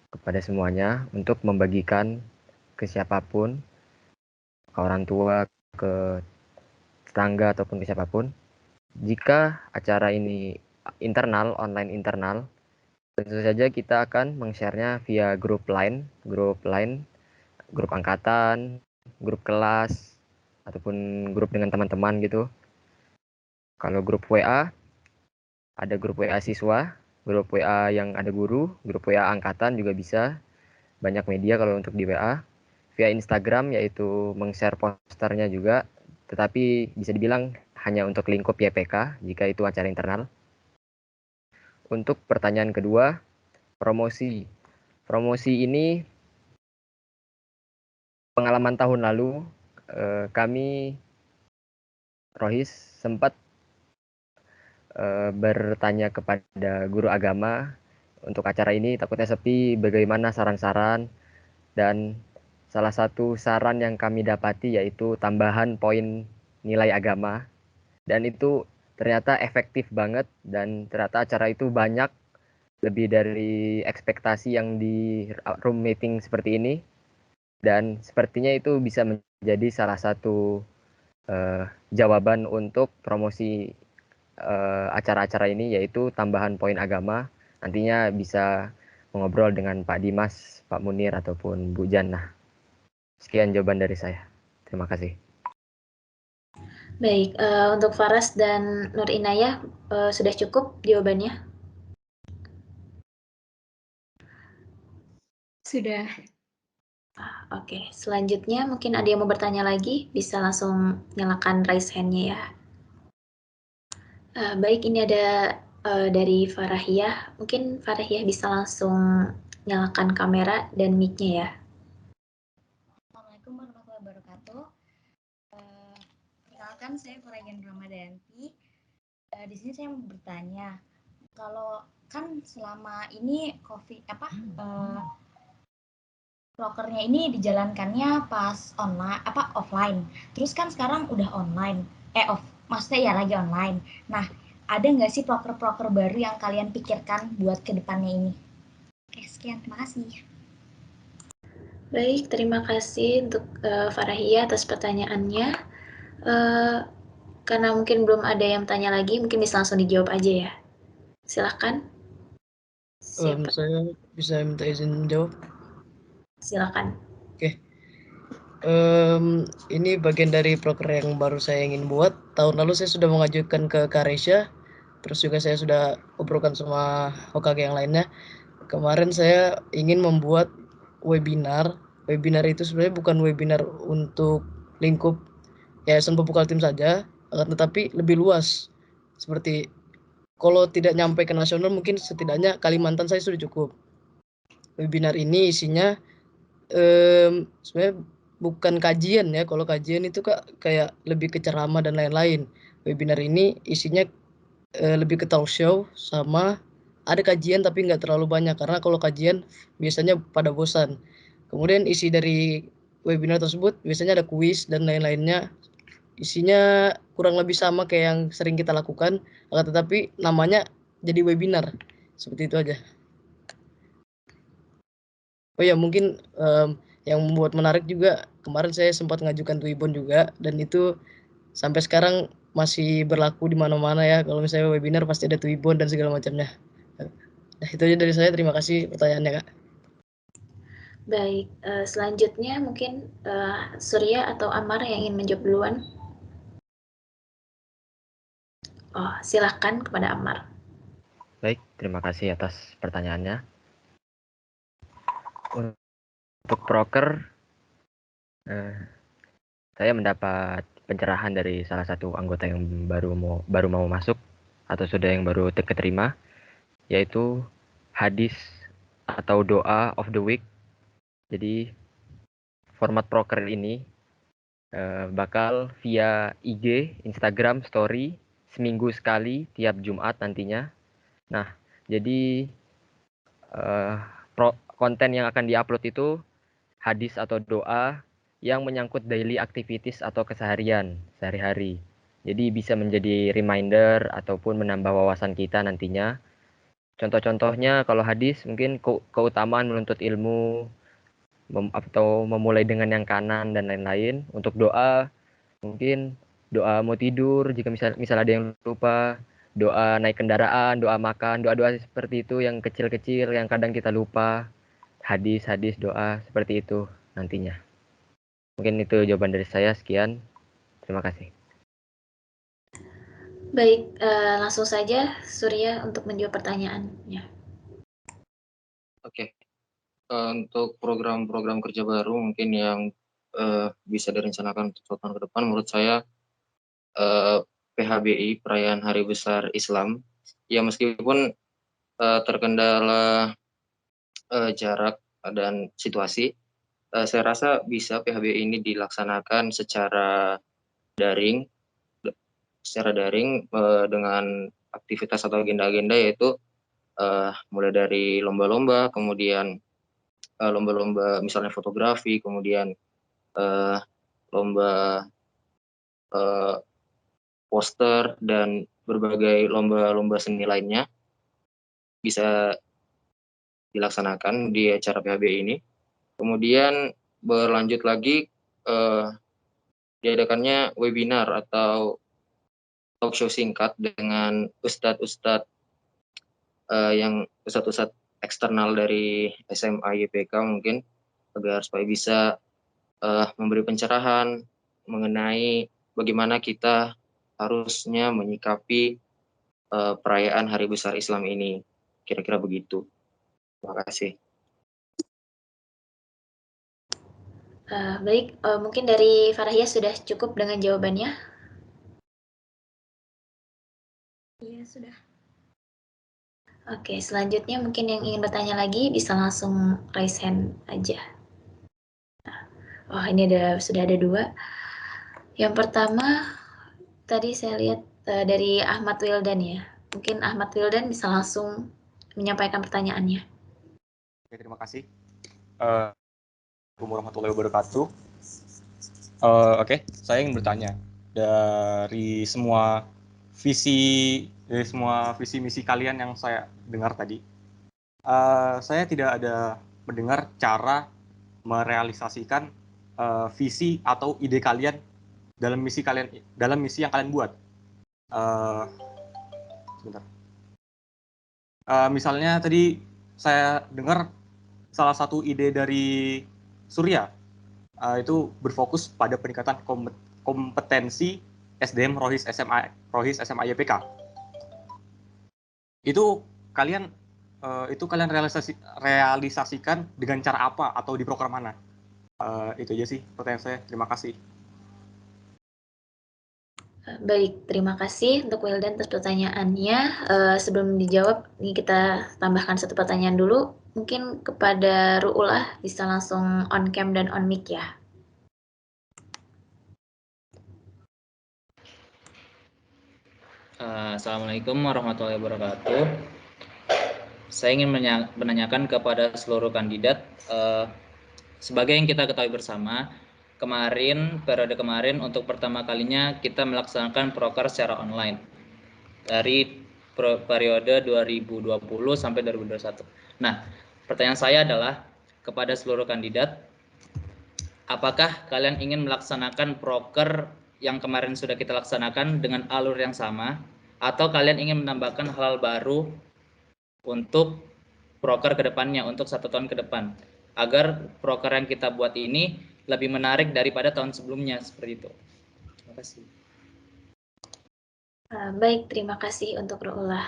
kepada semuanya untuk membagikan ke siapapun, ke orang tua, ke tetangga ataupun ke siapapun. Jika acara ini internal, online internal, tentu saja kita akan meng-share-nya via grup line, grup angkatan, grup kelas, ataupun grup dengan teman-teman gitu. Kalau grup WA, ada grup WA siswa, grup WA yang ada guru, grup WA angkatan juga bisa. Banyak media kalau untuk di WA. Via Instagram yaitu meng-share posternya juga, tetapi bisa dibilang hanya untuk lingkup YPK jika itu acara internal. Untuk pertanyaan kedua, promosi. Promosi ini pengalaman tahun lalu kami Rohis sempat bertanya kepada guru agama untuk acara ini takutnya sepi, bagaimana saran-saran, dan salah satu saran yang kami dapati yaitu tambahan poin nilai agama, dan itu ternyata efektif banget dan ternyata acara itu banyak, lebih dari ekspektasi yang di room meeting seperti ini, dan sepertinya itu bisa menjadi salah satu jawaban untuk promosi acara-acara ini yaitu tambahan poin agama. Nantinya bisa mengobrol dengan Pak Dimas, Pak Munir ataupun Bu Jannah. Sekian jawaban dari saya. Terima kasih. Baik, untuk Faras dan Nur Inayah sudah cukup jawabannya? Sudah. Oke, selanjutnya mungkin ada yang mau bertanya lagi, bisa langsung nyalakan raise hand-nya ya. Baik, ini ada dari Farahiyah. Mungkin Farahiyah bisa langsung nyalakan kamera dan mic-nya ya. Assalamualaikum warahmatullahi wabarakatuh. Perkenalkan saya Farahian Ramadanti. Di sini saya mau bertanya, kalau kan selama ini prokernya ini dijalankannya pas online offline. Terus kan sekarang udah online. Maksudnya ya lagi online. Nah, ada nggak sih proker-proker baru yang kalian pikirkan buat kedepannya ini? Oke, sekian. Terima kasih. Baik, terima kasih untuk Farahiyah atas pertanyaannya. Karena mungkin belum ada yang tanya lagi, mungkin bisa langsung dijawab aja ya. Silakan. Saya bisa minta izin jawab? Silakan. Oke. Ini bagian dari proker yang baru saya ingin buat. Tahun lalu saya sudah mengajukan ke Karesha, terus juga saya sudah obrolkan sama Hokage yang lainnya. Kemarin saya ingin membuat webinar. Webinar itu sebenarnya bukan webinar untuk lingkup Yayasan Pupuk Kaltim saja, tetapi lebih luas. Seperti kalau tidak nyampe ke nasional, mungkin setidaknya Kalimantan saya sudah cukup. Webinar ini isinya sebenarnya bukan kajian ya. Kalau kajian itu kayak lebih ke ceramah dan lain-lain. Webinar ini isinya lebih ke talk show, sama ada kajian tapi nggak terlalu banyak karena kalau kajian biasanya pada bosan. Kemudian isi dari webinar tersebut biasanya ada kuis dan lain-lainnya. Isinya kurang lebih sama kayak yang sering kita lakukan, tetapi namanya jadi webinar. Seperti itu aja. Oh ya, mungkin yang membuat menarik juga, kemarin saya sempat mengajukan Twibbon juga, dan itu sampai sekarang masih berlaku di mana-mana ya. Kalau misalnya webinar pasti ada Twibbon dan segala macamnya. Nah, itu aja dari saya. Terima kasih pertanyaannya, Kak. Baik, selanjutnya mungkin Surya atau Amar yang ingin menjawab duluan. Oh, silahkan kepada Amar. Baik, terima kasih atas pertanyaannya. Untuk proker, saya mendapat pencerahan dari salah satu anggota yang baru mau masuk atau sudah yang baru keterima, yaitu hadis atau doa of the week. Jadi format proker ini bakal via IG, Instagram, Story seminggu sekali tiap Jumat nantinya. Nah, jadi konten yang akan diupload itu hadis atau doa yang menyangkut daily activities atau keseharian sehari-hari. Jadi bisa menjadi reminder ataupun menambah wawasan kita nantinya. Contoh-contohnya kalau hadis mungkin keutamaan menuntut ilmu atau memulai dengan yang kanan dan lain-lain. Untuk doa mungkin doa mau tidur jika misal ada yang lupa, doa naik kendaraan, doa makan, doa-doa seperti itu yang kecil-kecil yang kadang kita lupa. Hadis doa seperti itu nantinya. Mungkin itu jawaban dari saya. Sekian. Terima kasih. Baik, langsung saja Surya untuk menjawab pertanyaannya. Oke. Untuk program-program kerja baru mungkin yang bisa direncanakan untuk 1 tahun ke depan, menurut saya PHBI, Perayaan Hari Besar Islam, ya meskipun terkendala jarak dan situasi, saya rasa bisa PHBI ini dilaksanakan secara daring dengan aktivitas atau agenda-agenda, yaitu mulai dari lomba-lomba, kemudian lomba-lomba misalnya fotografi, kemudian lomba poster, dan berbagai lomba-lomba seni lainnya bisa dilaksanakan di acara PHBI ini. Kemudian berlanjut lagi diadakannya webinar atau talk show singkat dengan ustadz-ustadz eksternal dari SMA YPK mungkin, agar supaya bisa memberi pencerahan mengenai bagaimana kita harusnya menyikapi perayaan Hari Besar Islam ini. Kira-kira begitu. Terima kasih. Baik, mungkin dari Farahia sudah cukup dengan jawabannya? Iya, sudah. Oke, selanjutnya mungkin yang ingin bertanya lagi bisa langsung raise hand aja. Oh, ini sudah ada 2. Yang pertama, tadi saya lihat dari Ahmad Wildan ya. Mungkin Ahmad Wildan bisa langsung menyampaikan pertanyaannya. Oke, terima kasih. Assalamualaikum warahmatullahi wabarakatuh. Oke, saya ingin bertanya, dari semua visi misi kalian yang saya dengar tadi, saya tidak ada mendengar cara merealisasikan visi atau ide kalian dalam misi yang kalian buat. Sebentar. Misalnya tadi saya dengar salah satu ide dari Surya itu berfokus pada peningkatan kompetensi SDM Rohis SMA YPK. Itu kalian realisasikan dengan cara apa atau di program mana? Itu aja sih pertanyaan saya. Terima kasih. Baik, terima kasih untuk Wildan atas pertanyaannya. Sebelum dijawab, ini kita tambahkan satu pertanyaan dulu. Mungkin kepada Ruulah bisa langsung on cam dan on mic ya. Assalamualaikum warahmatullahi wabarakatuh. Saya ingin menanyakan kepada seluruh kandidat, sebagai yang kita ketahui bersama, periode kemarin untuk pertama kalinya kita melaksanakan proker secara online dari periode 2020 sampai 2021. Nah, pertanyaan saya adalah kepada seluruh kandidat, apakah kalian ingin melaksanakan proker yang kemarin sudah kita laksanakan dengan alur yang sama, atau kalian ingin menambahkan hal-hal baru untuk proker ke depannya, untuk 1 tahun ke depan? agar proker yang kita buat ini lebih menarik daripada tahun sebelumnya, seperti itu. Terima kasih. Baik, terima kasih untuk Ru'ullah.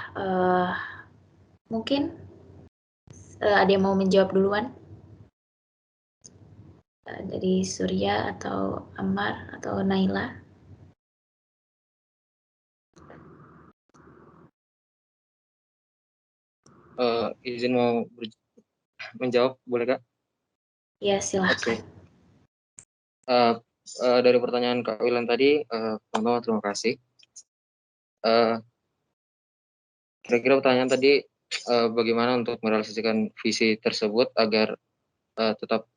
Mungkin ada yang mau menjawab duluan? Dari Surya atau Ammar atau Naila? Izin mau menjawab, boleh Kak? Ya, silahkan. Dari pertanyaan Kak Wilan tadi, pertama terima kasih. Kira-kira pertanyaan tadi bagaimana untuk merealisasikan visi tersebut agar tetap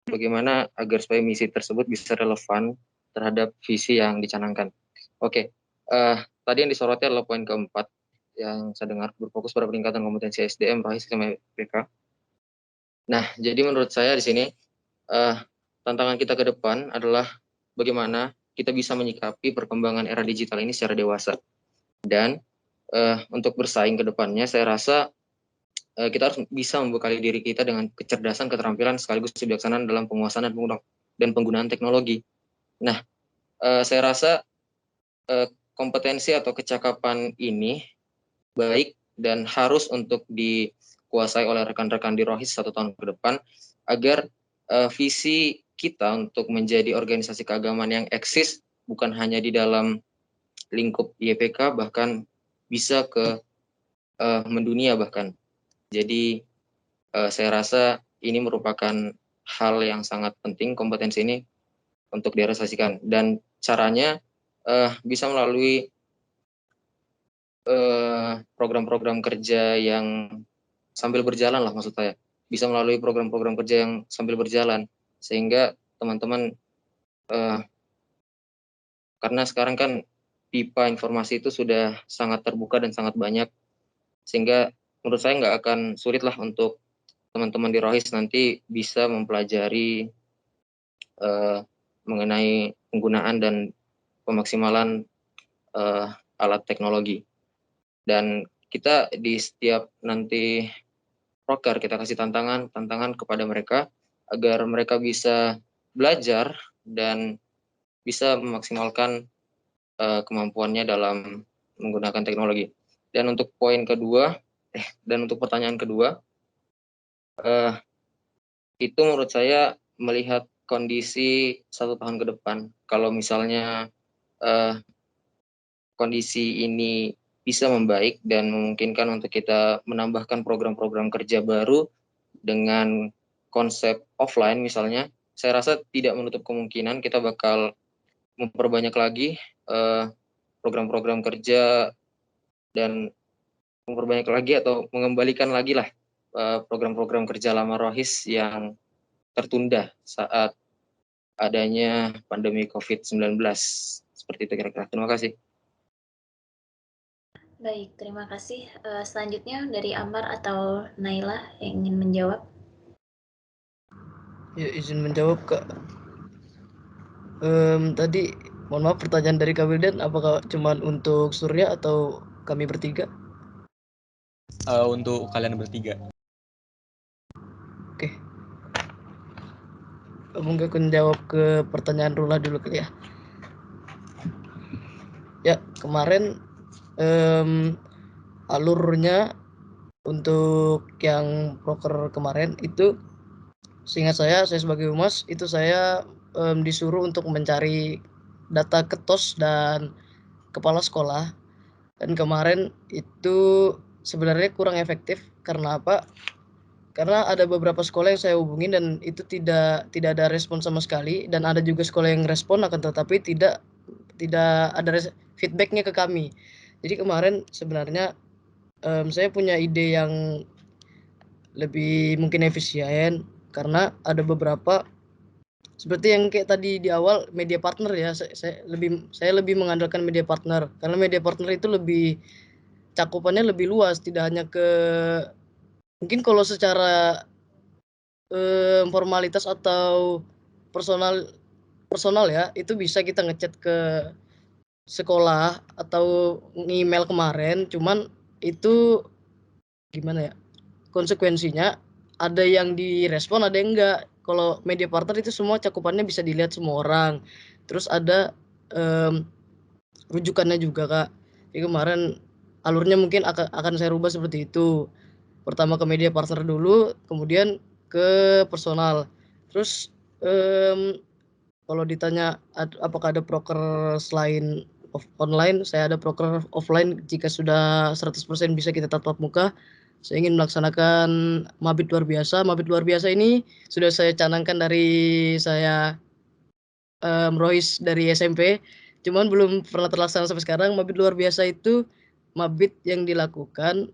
bagaimana agar supaya misi tersebut bisa relevan terhadap visi yang dicanangkan. Oke, tadi yang disoroti adalah poin keempat yang saya dengar, berfokus pada peningkatan kompetensi SDM, ROHIS, sama IPK. Nah, jadi menurut saya di sini tantangan kita ke depan adalah bagaimana kita bisa menyikapi perkembangan era digital ini secara dewasa. Dan untuk bersaing ke depannya, saya rasa kita harus bisa membekali diri kita dengan kecerdasan, keterampilan, sekaligus kebijaksanaan dalam penguasaan dan penggunaan teknologi. Nah, saya rasa kompetensi atau kecakapan ini baik dan harus untuk dikuasai oleh rekan-rekan di ROHIS 1 tahun ke depan, agar visi kita untuk menjadi organisasi keagamaan yang eksis bukan hanya di dalam lingkup YPK, bahkan bisa ke mendunia bahkan. Jadi saya rasa ini merupakan hal yang sangat penting, kompetensi ini untuk direalisasikan, dan caranya bisa melalui program-program kerja yang sambil berjalan lah, maksud saya. Bisa melalui program-program kerja yang sambil berjalan, sehingga teman-teman, karena sekarang kan pipa informasi itu sudah sangat terbuka dan sangat banyak, sehingga menurut saya nggak akan sulit lah untuk teman-teman di ROHIS nanti bisa mempelajari mengenai penggunaan dan pemaksimalan alat teknologi. Dan kita di setiap nanti proker kita kasih tantangan kepada mereka agar mereka bisa belajar dan bisa memaksimalkan kemampuannya dalam menggunakan teknologi. Dan untuk poin kedua, dan untuk pertanyaan kedua, itu menurut saya melihat kondisi 1 tahun ke depan. Kalau misalnya kondisi ini bisa membaik dan memungkinkan untuk kita menambahkan program-program kerja baru dengan konsep offline misalnya, saya rasa tidak menutup kemungkinan kita bakal memperbanyak lagi program-program kerja dan memperbanyak lagi atau mengembalikan lagi lah program-program kerja lama ROHIS yang tertunda saat adanya pandemi COVID-19. Seperti itu kira-kira. Terima kasih. Baik, terima kasih. Selanjutnya dari Ammar atau Naila yang ingin menjawab. Ya, izin menjawab Kak. Tadi mohon maaf, pertanyaan dari Kak Wildan, apakah cuma untuk Surya atau kami bertiga? Untuk kalian bertiga. Oke. Mungkin aku menjawab ke pertanyaan Rula dulu kali ya. Ya, kemarin alurnya untuk yang proker kemarin itu, seingat saya sebagai humas itu saya disuruh untuk mencari data ketos dan kepala sekolah, dan kemarin itu sebenarnya kurang efektif. Karena apa? Karena ada beberapa sekolah yang saya hubungin dan itu tidak ada respon sama sekali, dan ada juga sekolah yang respon akan tetapi tidak ada feedbacknya ke kami. Jadi kemarin sebenarnya saya punya ide yang lebih mungkin efisien, karena ada beberapa seperti yang kayak tadi di awal, media partner ya. Saya lebih mengandalkan media partner, karena media partner itu lebih cakupannya lebih luas, tidak hanya ke mungkin kalau secara formalitas atau personal ya, itu bisa kita ngechat ke sekolah atau email kemarin, cuman itu gimana ya, konsekuensinya ada yang direspon, ada yang enggak. Kalau media partner itu semua cakupannya bisa dilihat semua orang. Terus ada rujukannya juga, Kak. Jadi kemarin alurnya mungkin akan saya rubah seperti itu. Pertama ke media partner dulu, kemudian ke personal. Terus kalau ditanya apakah ada proker selain online, saya ada proker offline jika sudah 100% bisa kita tatap muka. Saya ingin melaksanakan mabit luar biasa. Mabit luar biasa ini sudah saya canangkan dari saya Rohis dari SMP, cuman belum pernah terlaksana sampai sekarang. Mabit luar biasa itu mabit yang dilakukan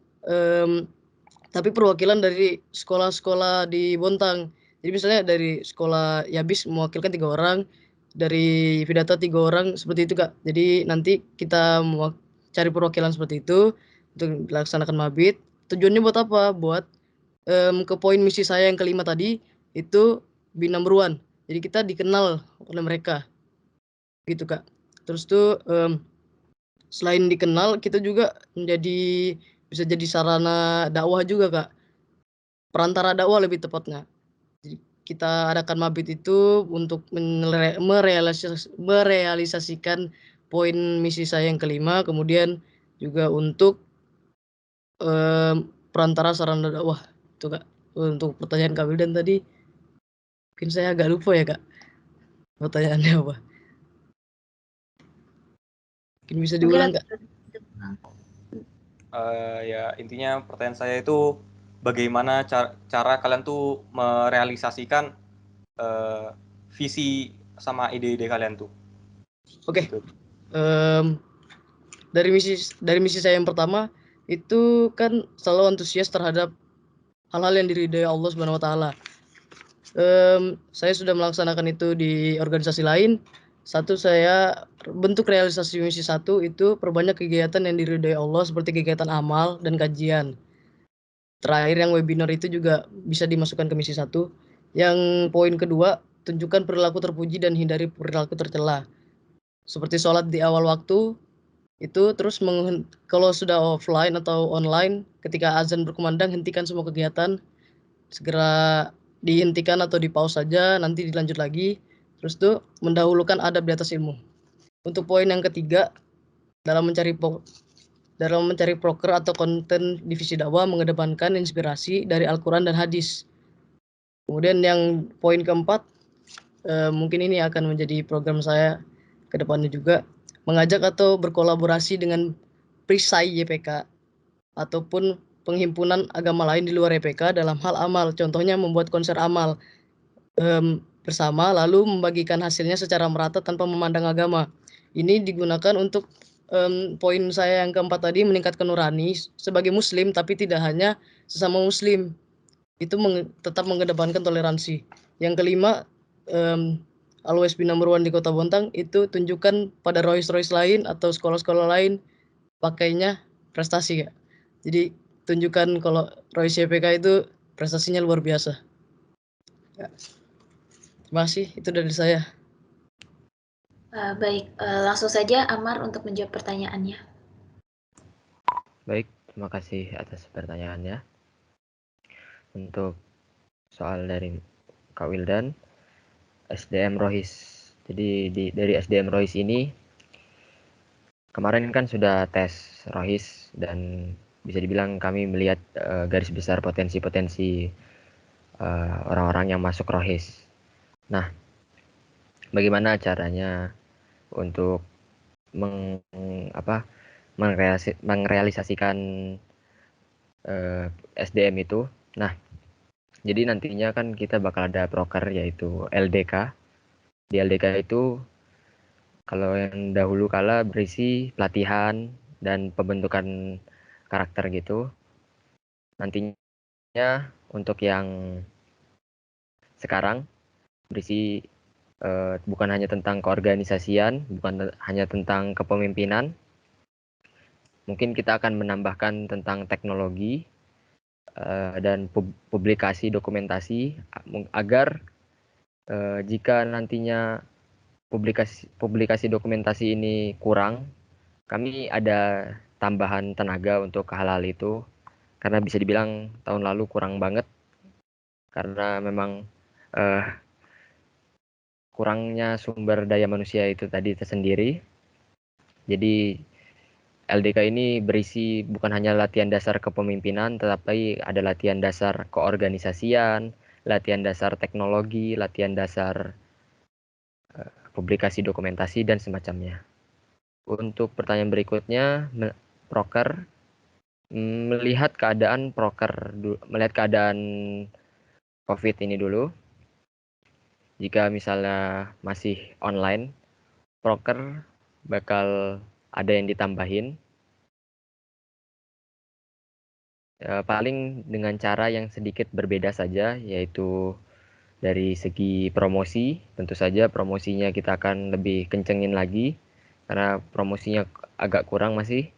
tapi perwakilan dari sekolah-sekolah di Bontang. Jadi misalnya dari sekolah Yabis mewakilkan 3 orang, dari Vidata 3 orang, seperti itu, Kak. Jadi nanti kita cari perwakilan seperti itu untuk dilaksanakan mabit. Tujuannya buat apa? Buat ke poin misi saya yang kelima tadi, itu be number one. Jadi kita dikenal oleh mereka. Gitu, Kak. Terus tuh selain dikenal, kita juga bisa jadi sarana dakwah juga, Kak. Perantara dakwah lebih tepatnya. Jadi kita adakan mabit itu untuk merealisasikan poin misi saya yang kelima, kemudian juga untuk perantara sarana dakwah. Itu, Kak. Untuk pertanyaan Kak Wildan tadi, mungkin saya agak lupa ya, Kak. Pertanyaannya apa? Mungkin bisa diulang, Kak. Ya intinya pertanyaan saya itu bagaimana cara kalian tuh merealisasikan visi sama ide-ide kalian tuh. Oke. Dari misi saya yang pertama itu kan selalu antusias terhadap hal-hal yang diridhai Allah Subhanahu wa taala. Saya sudah melaksanakan itu di organisasi lain. Satu, saya bentuk realisasi misi satu itu perbanyak kegiatan yang diridhai Allah seperti kegiatan amal dan kajian. Terakhir yang webinar itu juga bisa dimasukkan ke misi satu. Yang poin kedua, tunjukkan perilaku terpuji dan hindari perilaku tercela. Seperti sholat di awal waktu, itu terus kalau sudah offline atau online, ketika azan berkumandang, hentikan semua kegiatan, segera dihentikan atau di pause saja, nanti dilanjut lagi. Terus tuh mendahulukan adab di atas ilmu. Untuk poin yang ketiga, dalam mencari proker atau konten divisi dakwah, mengedepankan inspirasi dari Al-Quran dan hadis. Kemudian yang poin keempat, mungkin ini akan menjadi program saya ke depannya juga, mengajak atau berkolaborasi dengan perisai YPK ataupun penghimpunan agama lain di luar YPK dalam hal amal. Contohnya membuat konser amal bersama, lalu membagikan hasilnya secara merata tanpa memandang agama. Ini digunakan untuk poin saya yang keempat tadi, meningkatkan nurani sebagai muslim, tapi tidak hanya sesama muslim. Itu tetap mengedepankan toleransi. Yang kelima, always be number one di Kota Bontang, itu tunjukkan pada rois-rois lain atau sekolah-sekolah lain pakainya prestasi, Kak. Jadi tunjukkan kalau rois YPK itu prestasinya luar biasa. Ya. Terima kasih, itu dari saya. Baik, langsung saja Amar untuk menjawab pertanyaannya. Baik, terima kasih atas pertanyaannya. Untuk soal dari Kak Wildan, SDM Rohis. Jadi dari SDM Rohis ini, kemarin kan sudah tes Rohis dan bisa dibilang kami melihat garis besar potensi-potensi orang-orang yang masuk Rohis. Nah, bagaimana caranya untuk merealisasikan SDM itu? Nah, jadi nantinya kan kita bakal ada proker yaitu LDK. Di LDK itu kalau yang dahulu kala berisi pelatihan dan pembentukan karakter gitu. Nantinya untuk yang sekarang berisi bukan hanya tentang keorganisasian, bukan hanya tentang kepemimpinan. Mungkin kita akan menambahkan tentang teknologi dan publikasi dokumentasi agar jika nantinya publikasi dokumentasi ini kurang, kami ada tambahan tenaga untuk hal-hal itu, karena bisa dibilang tahun lalu kurang banget karena memang kurangnya sumber daya manusia itu tadi tersendiri. Jadi LDK ini berisi bukan hanya latihan dasar kepemimpinan, tetapi ada latihan dasar keorganisasian, latihan dasar teknologi, latihan dasar publikasi dokumentasi, dan semacamnya. Untuk pertanyaan berikutnya, proker, melihat keadaan COVID ini dulu. Jika misalnya masih online, proker bakal ada yang ditambahin. Paling dengan cara yang sedikit berbeda saja, yaitu dari segi promosi. Tentu saja promosinya kita akan lebih kencengin lagi, karena promosinya agak kurang masih.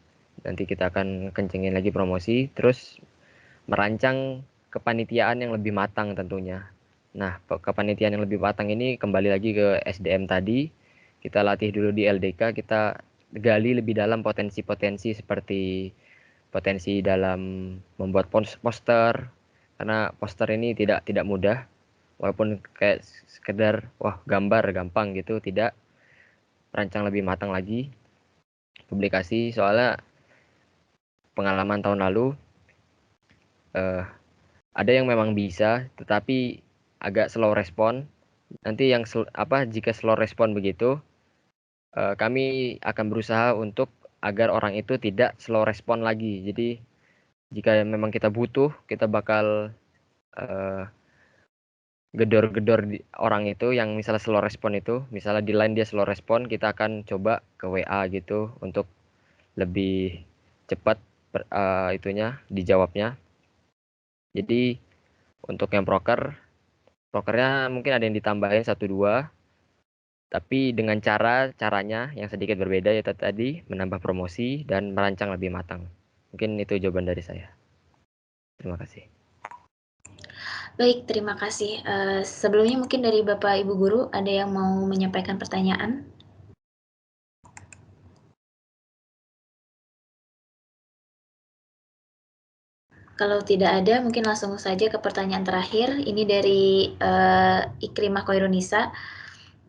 Nanti kita akan kencengin lagi promosi, terus merancang kepanitiaan yang lebih matang tentunya. Nah, kepanitiaan yang lebih matang ini kembali lagi ke SDM tadi. Kita latih dulu di LDK, kita gali lebih dalam potensi-potensi seperti potensi dalam membuat poster, karena poster ini tidak mudah. Walaupun kayak sekedar gambar gampang gitu, tidak. Rancang lebih matang lagi. Publikasi, soalnya pengalaman tahun lalu ada yang memang bisa, tetapi agak slow respon. Nanti yang jika slow respon begitu, kami akan berusaha untuk agar orang itu tidak slow respon lagi. Jadi jika memang kita butuh, kita bakal gedor-gedor orang itu yang misalnya slow respon itu, misalnya di line dia slow respon, kita akan coba ke WA gitu untuk lebih cepat itunya dijawabnya. Jadi untuk yang prokernya mungkin ada yang ditambahin 1-2, tapi dengan caranya yang sedikit berbeda, yaitu tadi menambah promosi dan merancang lebih matang. Mungkin itu jawaban dari saya. Terima kasih. Baik, terima kasih. Sebelumnya mungkin dari Bapak Ibu Guru ada yang mau menyampaikan pertanyaan? Kalau tidak ada, mungkin langsung saja ke pertanyaan terakhir. Ini dari Ikrimah Khairunisa.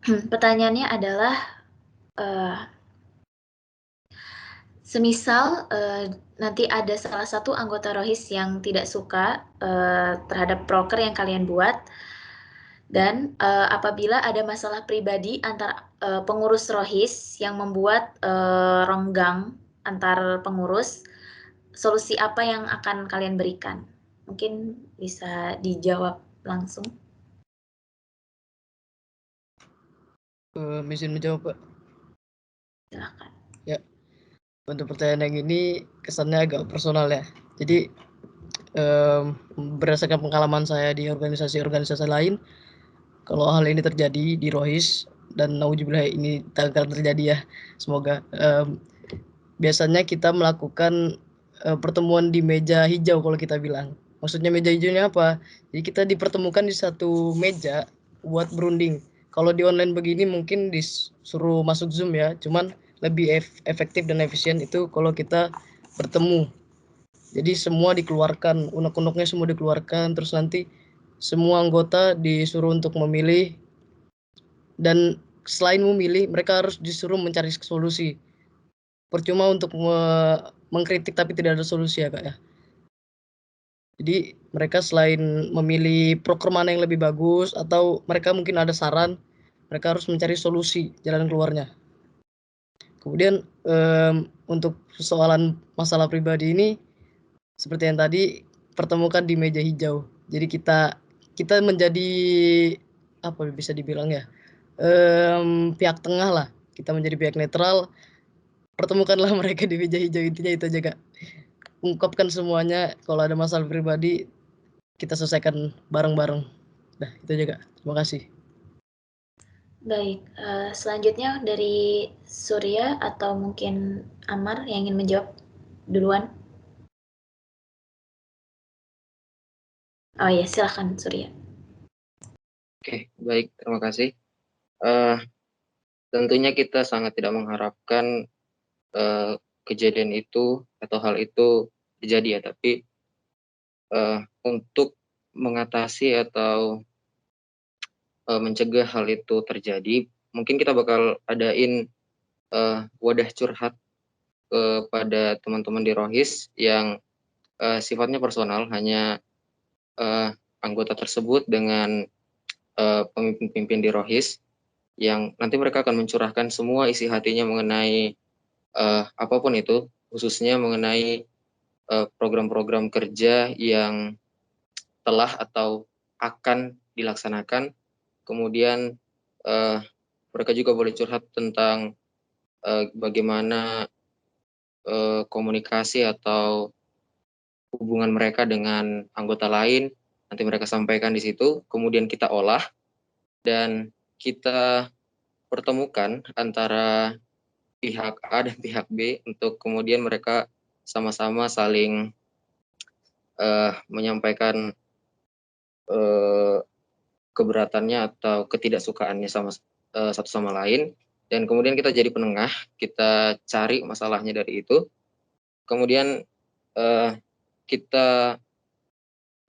Pertanyaannya adalah, semisal nanti ada salah satu anggota ROHIS yang tidak suka terhadap proker yang kalian buat, dan apabila ada masalah pribadi antara pengurus ROHIS yang membuat renggang antar pengurus, solusi apa yang akan kalian berikan? Mungkin bisa dijawab langsung. Izin menjawab, Pak. Silakan. Ya, untuk pertanyaan yang ini kesannya agak personal ya. Jadi berdasarkan pengalaman saya di organisasi-organisasi lain, kalau hal ini terjadi di ROHIS, dan nauzubillah ini tak akan terjadi ya, semoga. Biasanya kita melakukan pertemuan di meja hijau kalau kita bilang. Maksudnya meja hijaunya apa? Jadi kita dipertemukan di satu meja buat berunding. Kalau di online begini mungkin disuruh masuk Zoom ya, cuman lebih efektif dan efisien itu kalau kita bertemu. Jadi semua dikeluarkan, unek-uneknya semua dikeluarkan, terus nanti semua anggota disuruh untuk memilih, dan selain memilih mereka harus disuruh mencari solusi. Percuma untuk mengkritik tapi tidak ada solusi ya Kak ya. Jadi mereka selain memilih proker mana yang lebih bagus, atau mereka mungkin ada saran, mereka harus mencari solusi jalan keluarnya. Kemudian untuk persoalan masalah pribadi ini, seperti yang tadi, pertemukan di meja hijau. Jadi kita menjadi apa bisa dibilang ya, pihak tengah lah. Kita menjadi pihak netral. Pertemukanlah mereka di meja hijau, intinya itu aja Kak. Ungkapkan semuanya, kalau ada masalah pribadi kita selesaikan bareng-bareng. Nah, itu aja Kak. Terima kasih. Baik, selanjutnya dari Surya atau mungkin Amar yang ingin menjawab duluan. Oh ya, silakan Surya. Oke, baik, terima kasih. Tentunya kita sangat tidak mengharapkan kejadian itu atau hal itu terjadi ya, tapi untuk mengatasi atau mencegah hal itu terjadi, mungkin kita bakal adain wadah curhat kepada teman-teman di Rohis yang sifatnya personal, hanya anggota tersebut dengan pemimpin-pemimpin di Rohis, yang nanti mereka akan mencurahkan semua isi hatinya mengenai apapun itu, khususnya mengenai program-program kerja yang telah atau akan dilaksanakan. Kemudian mereka juga boleh curhat tentang bagaimana komunikasi atau hubungan mereka dengan anggota lain. Nanti mereka sampaikan di situ, kemudian kita olah dan kita pertemukan antara pihak A dan pihak B untuk kemudian mereka sama-sama saling menyampaikan keberatannya atau ketidaksukaannya sama satu sama lain, dan kemudian kita jadi penengah, kita cari masalahnya dari itu, kemudian kita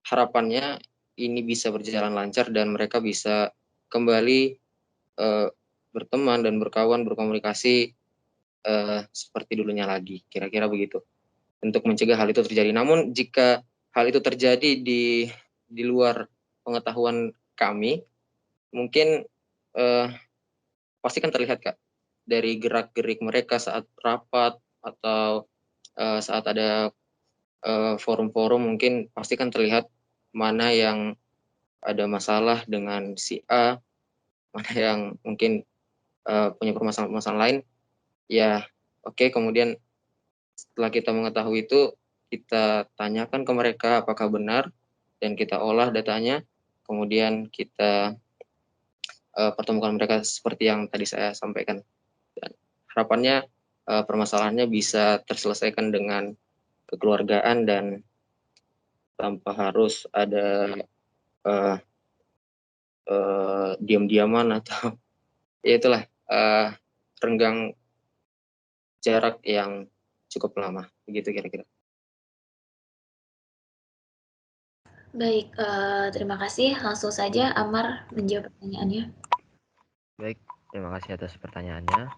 harapannya ini bisa berjalan lancar dan mereka bisa kembali berteman dan berkawan, berkomunikasi seperti dulunya lagi, kira-kira begitu, untuk mencegah hal itu terjadi. Namun jika hal itu terjadi di luar pengetahuan kami, mungkin pasti kan terlihat Kak, dari gerak-gerik mereka saat rapat atau saat ada forum-forum, mungkin pasti kan terlihat mana yang ada masalah dengan si A, mana yang mungkin punya permasalahan lain. Ya oke, kemudian setelah kita mengetahui itu, kita tanyakan ke mereka apakah benar, dan kita olah datanya, kemudian kita pertemukan mereka seperti yang tadi saya sampaikan. Dan harapannya permasalahannya bisa terselesaikan dengan kekeluargaan dan tanpa harus ada diam-diaman atau ya itulah renggang jarak yang cukup lama, begitu kira-kira. Baik, terima kasih. Langsung saja Amar menjawab pertanyaannya. Baik, terima kasih atas pertanyaannya.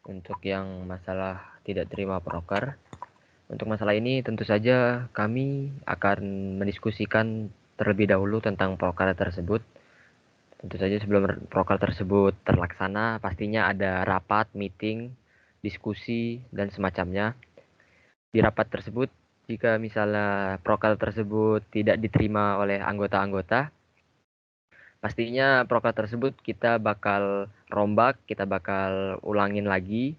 Untuk yang masalah tidak terima proker, untuk masalah ini tentu saja kami akan mendiskusikan terlebih dahulu tentang proker tersebut. Tentu saja sebelum proker tersebut terlaksana, pastinya ada rapat, meeting, diskusi, dan semacamnya. Di rapat tersebut, jika misalnya proker tersebut tidak diterima oleh anggota-anggota, pastinya proker tersebut kita bakal rombak, kita bakal ulangin lagi,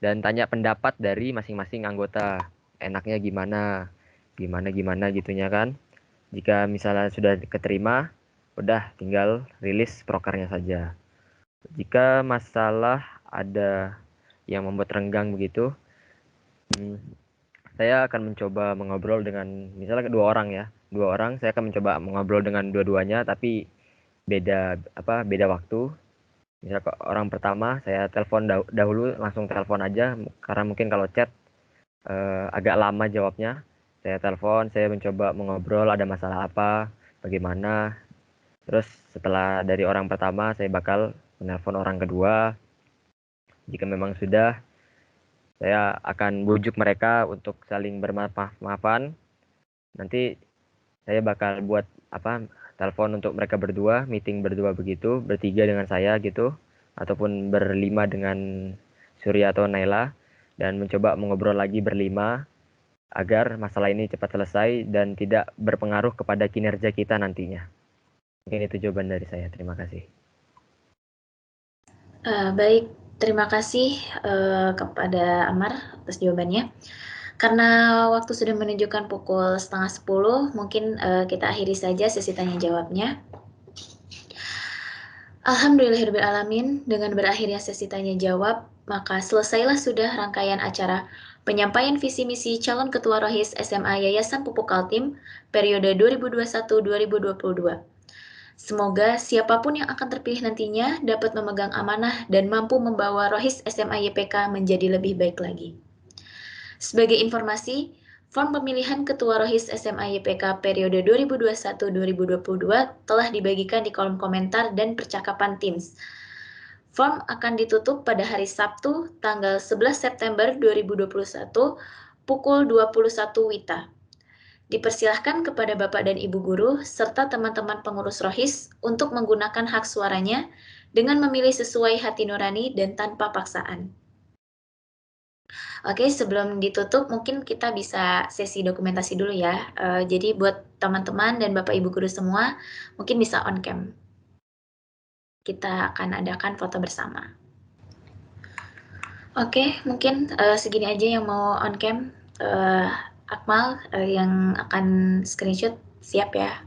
dan tanya pendapat dari masing-masing anggota. Enaknya gimana gitunya kan. Jika misalnya sudah keterima, udah tinggal rilis prokernya saja. Jika masalah ada yang membuat renggang begitu, saya akan mencoba mengobrol dengan misalnya dua orang, saya akan mencoba mengobrol dengan dua-duanya, tapi beda waktu. Misal orang pertama saya telepon dahulu, langsung telepon aja, karena mungkin kalau chat agak lama jawabnya. Saya telepon, saya mencoba mengobrol ada masalah apa, bagaimana. Terus setelah dari orang pertama saya bakal menelpon orang kedua. Jika memang sudah, saya akan bujuk mereka untuk saling bermaaf-maafan. Nanti saya bakal buat telepon untuk mereka berdua, meeting berdua begitu, bertiga dengan saya gitu, ataupun berlima dengan Surya atau Naila, dan mencoba mengobrol lagi berlima agar masalah ini cepat selesai dan tidak berpengaruh kepada kinerja kita nantinya. Mungkin itu jawaban dari saya. Terima kasih. Baik, terima kasih kepada Amar atas jawabannya. Karena waktu sudah menunjukkan pukul 9:30, mungkin kita akhiri saja sesi tanya jawabnya. Alhamdulillahirrahmanirrahim, dengan berakhirnya sesi tanya jawab, maka selesailah sudah rangkaian acara penyampaian visi misi calon ketua Rohis SMA Yayasan Pupuk Kaltim periode 2021-2022. Semoga siapapun yang akan terpilih nantinya dapat memegang amanah dan mampu membawa Rohis SMA YPK menjadi lebih baik lagi. Sebagai informasi, Form pemilihan Ketua Rohis SMA YPK periode 2021-2022 telah dibagikan di kolom komentar dan percakapan Teams. Form akan ditutup pada hari Sabtu, tanggal 11 September 2021, pukul 21 WITA. Dipersilahkan kepada Bapak dan Ibu Guru, serta teman-teman pengurus Rohis untuk menggunakan hak suaranya dengan memilih sesuai hati nurani dan tanpa paksaan. Oke, sebelum ditutup mungkin kita bisa sesi dokumentasi dulu ya. Jadi buat teman-teman dan Bapak Ibu Guru semua, mungkin bisa on cam. Kita akan adakan foto bersama. Oke, mungkin segini aja yang mau on cam. Akmal yang akan screenshot siap ya.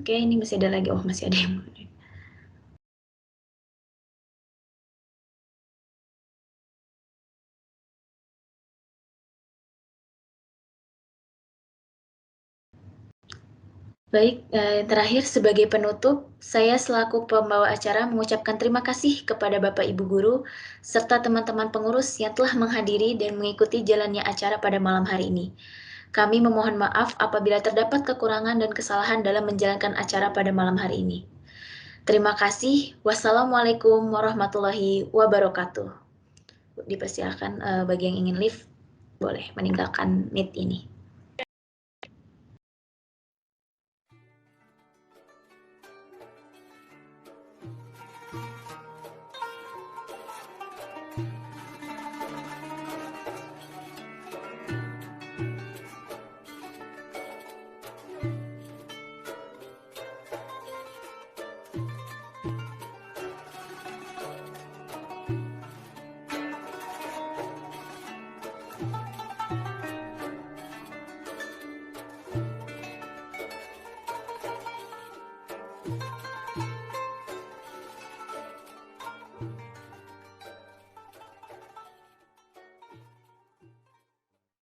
Oke, ini masih ada lagi. Oh, masih ada yang mau. Baik, terakhir sebagai penutup, saya selaku pembawa acara mengucapkan terima kasih kepada Bapak Ibu Guru, serta teman-teman pengurus yang telah menghadiri dan mengikuti jalannya acara pada malam hari ini. Kami memohon maaf apabila terdapat kekurangan dan kesalahan dalam menjalankan acara pada malam hari ini. Terima kasih. Wassalamualaikum warahmatullahi wabarakatuh. Dipersilakan bagi yang ingin live, boleh meninggalkan meet ini.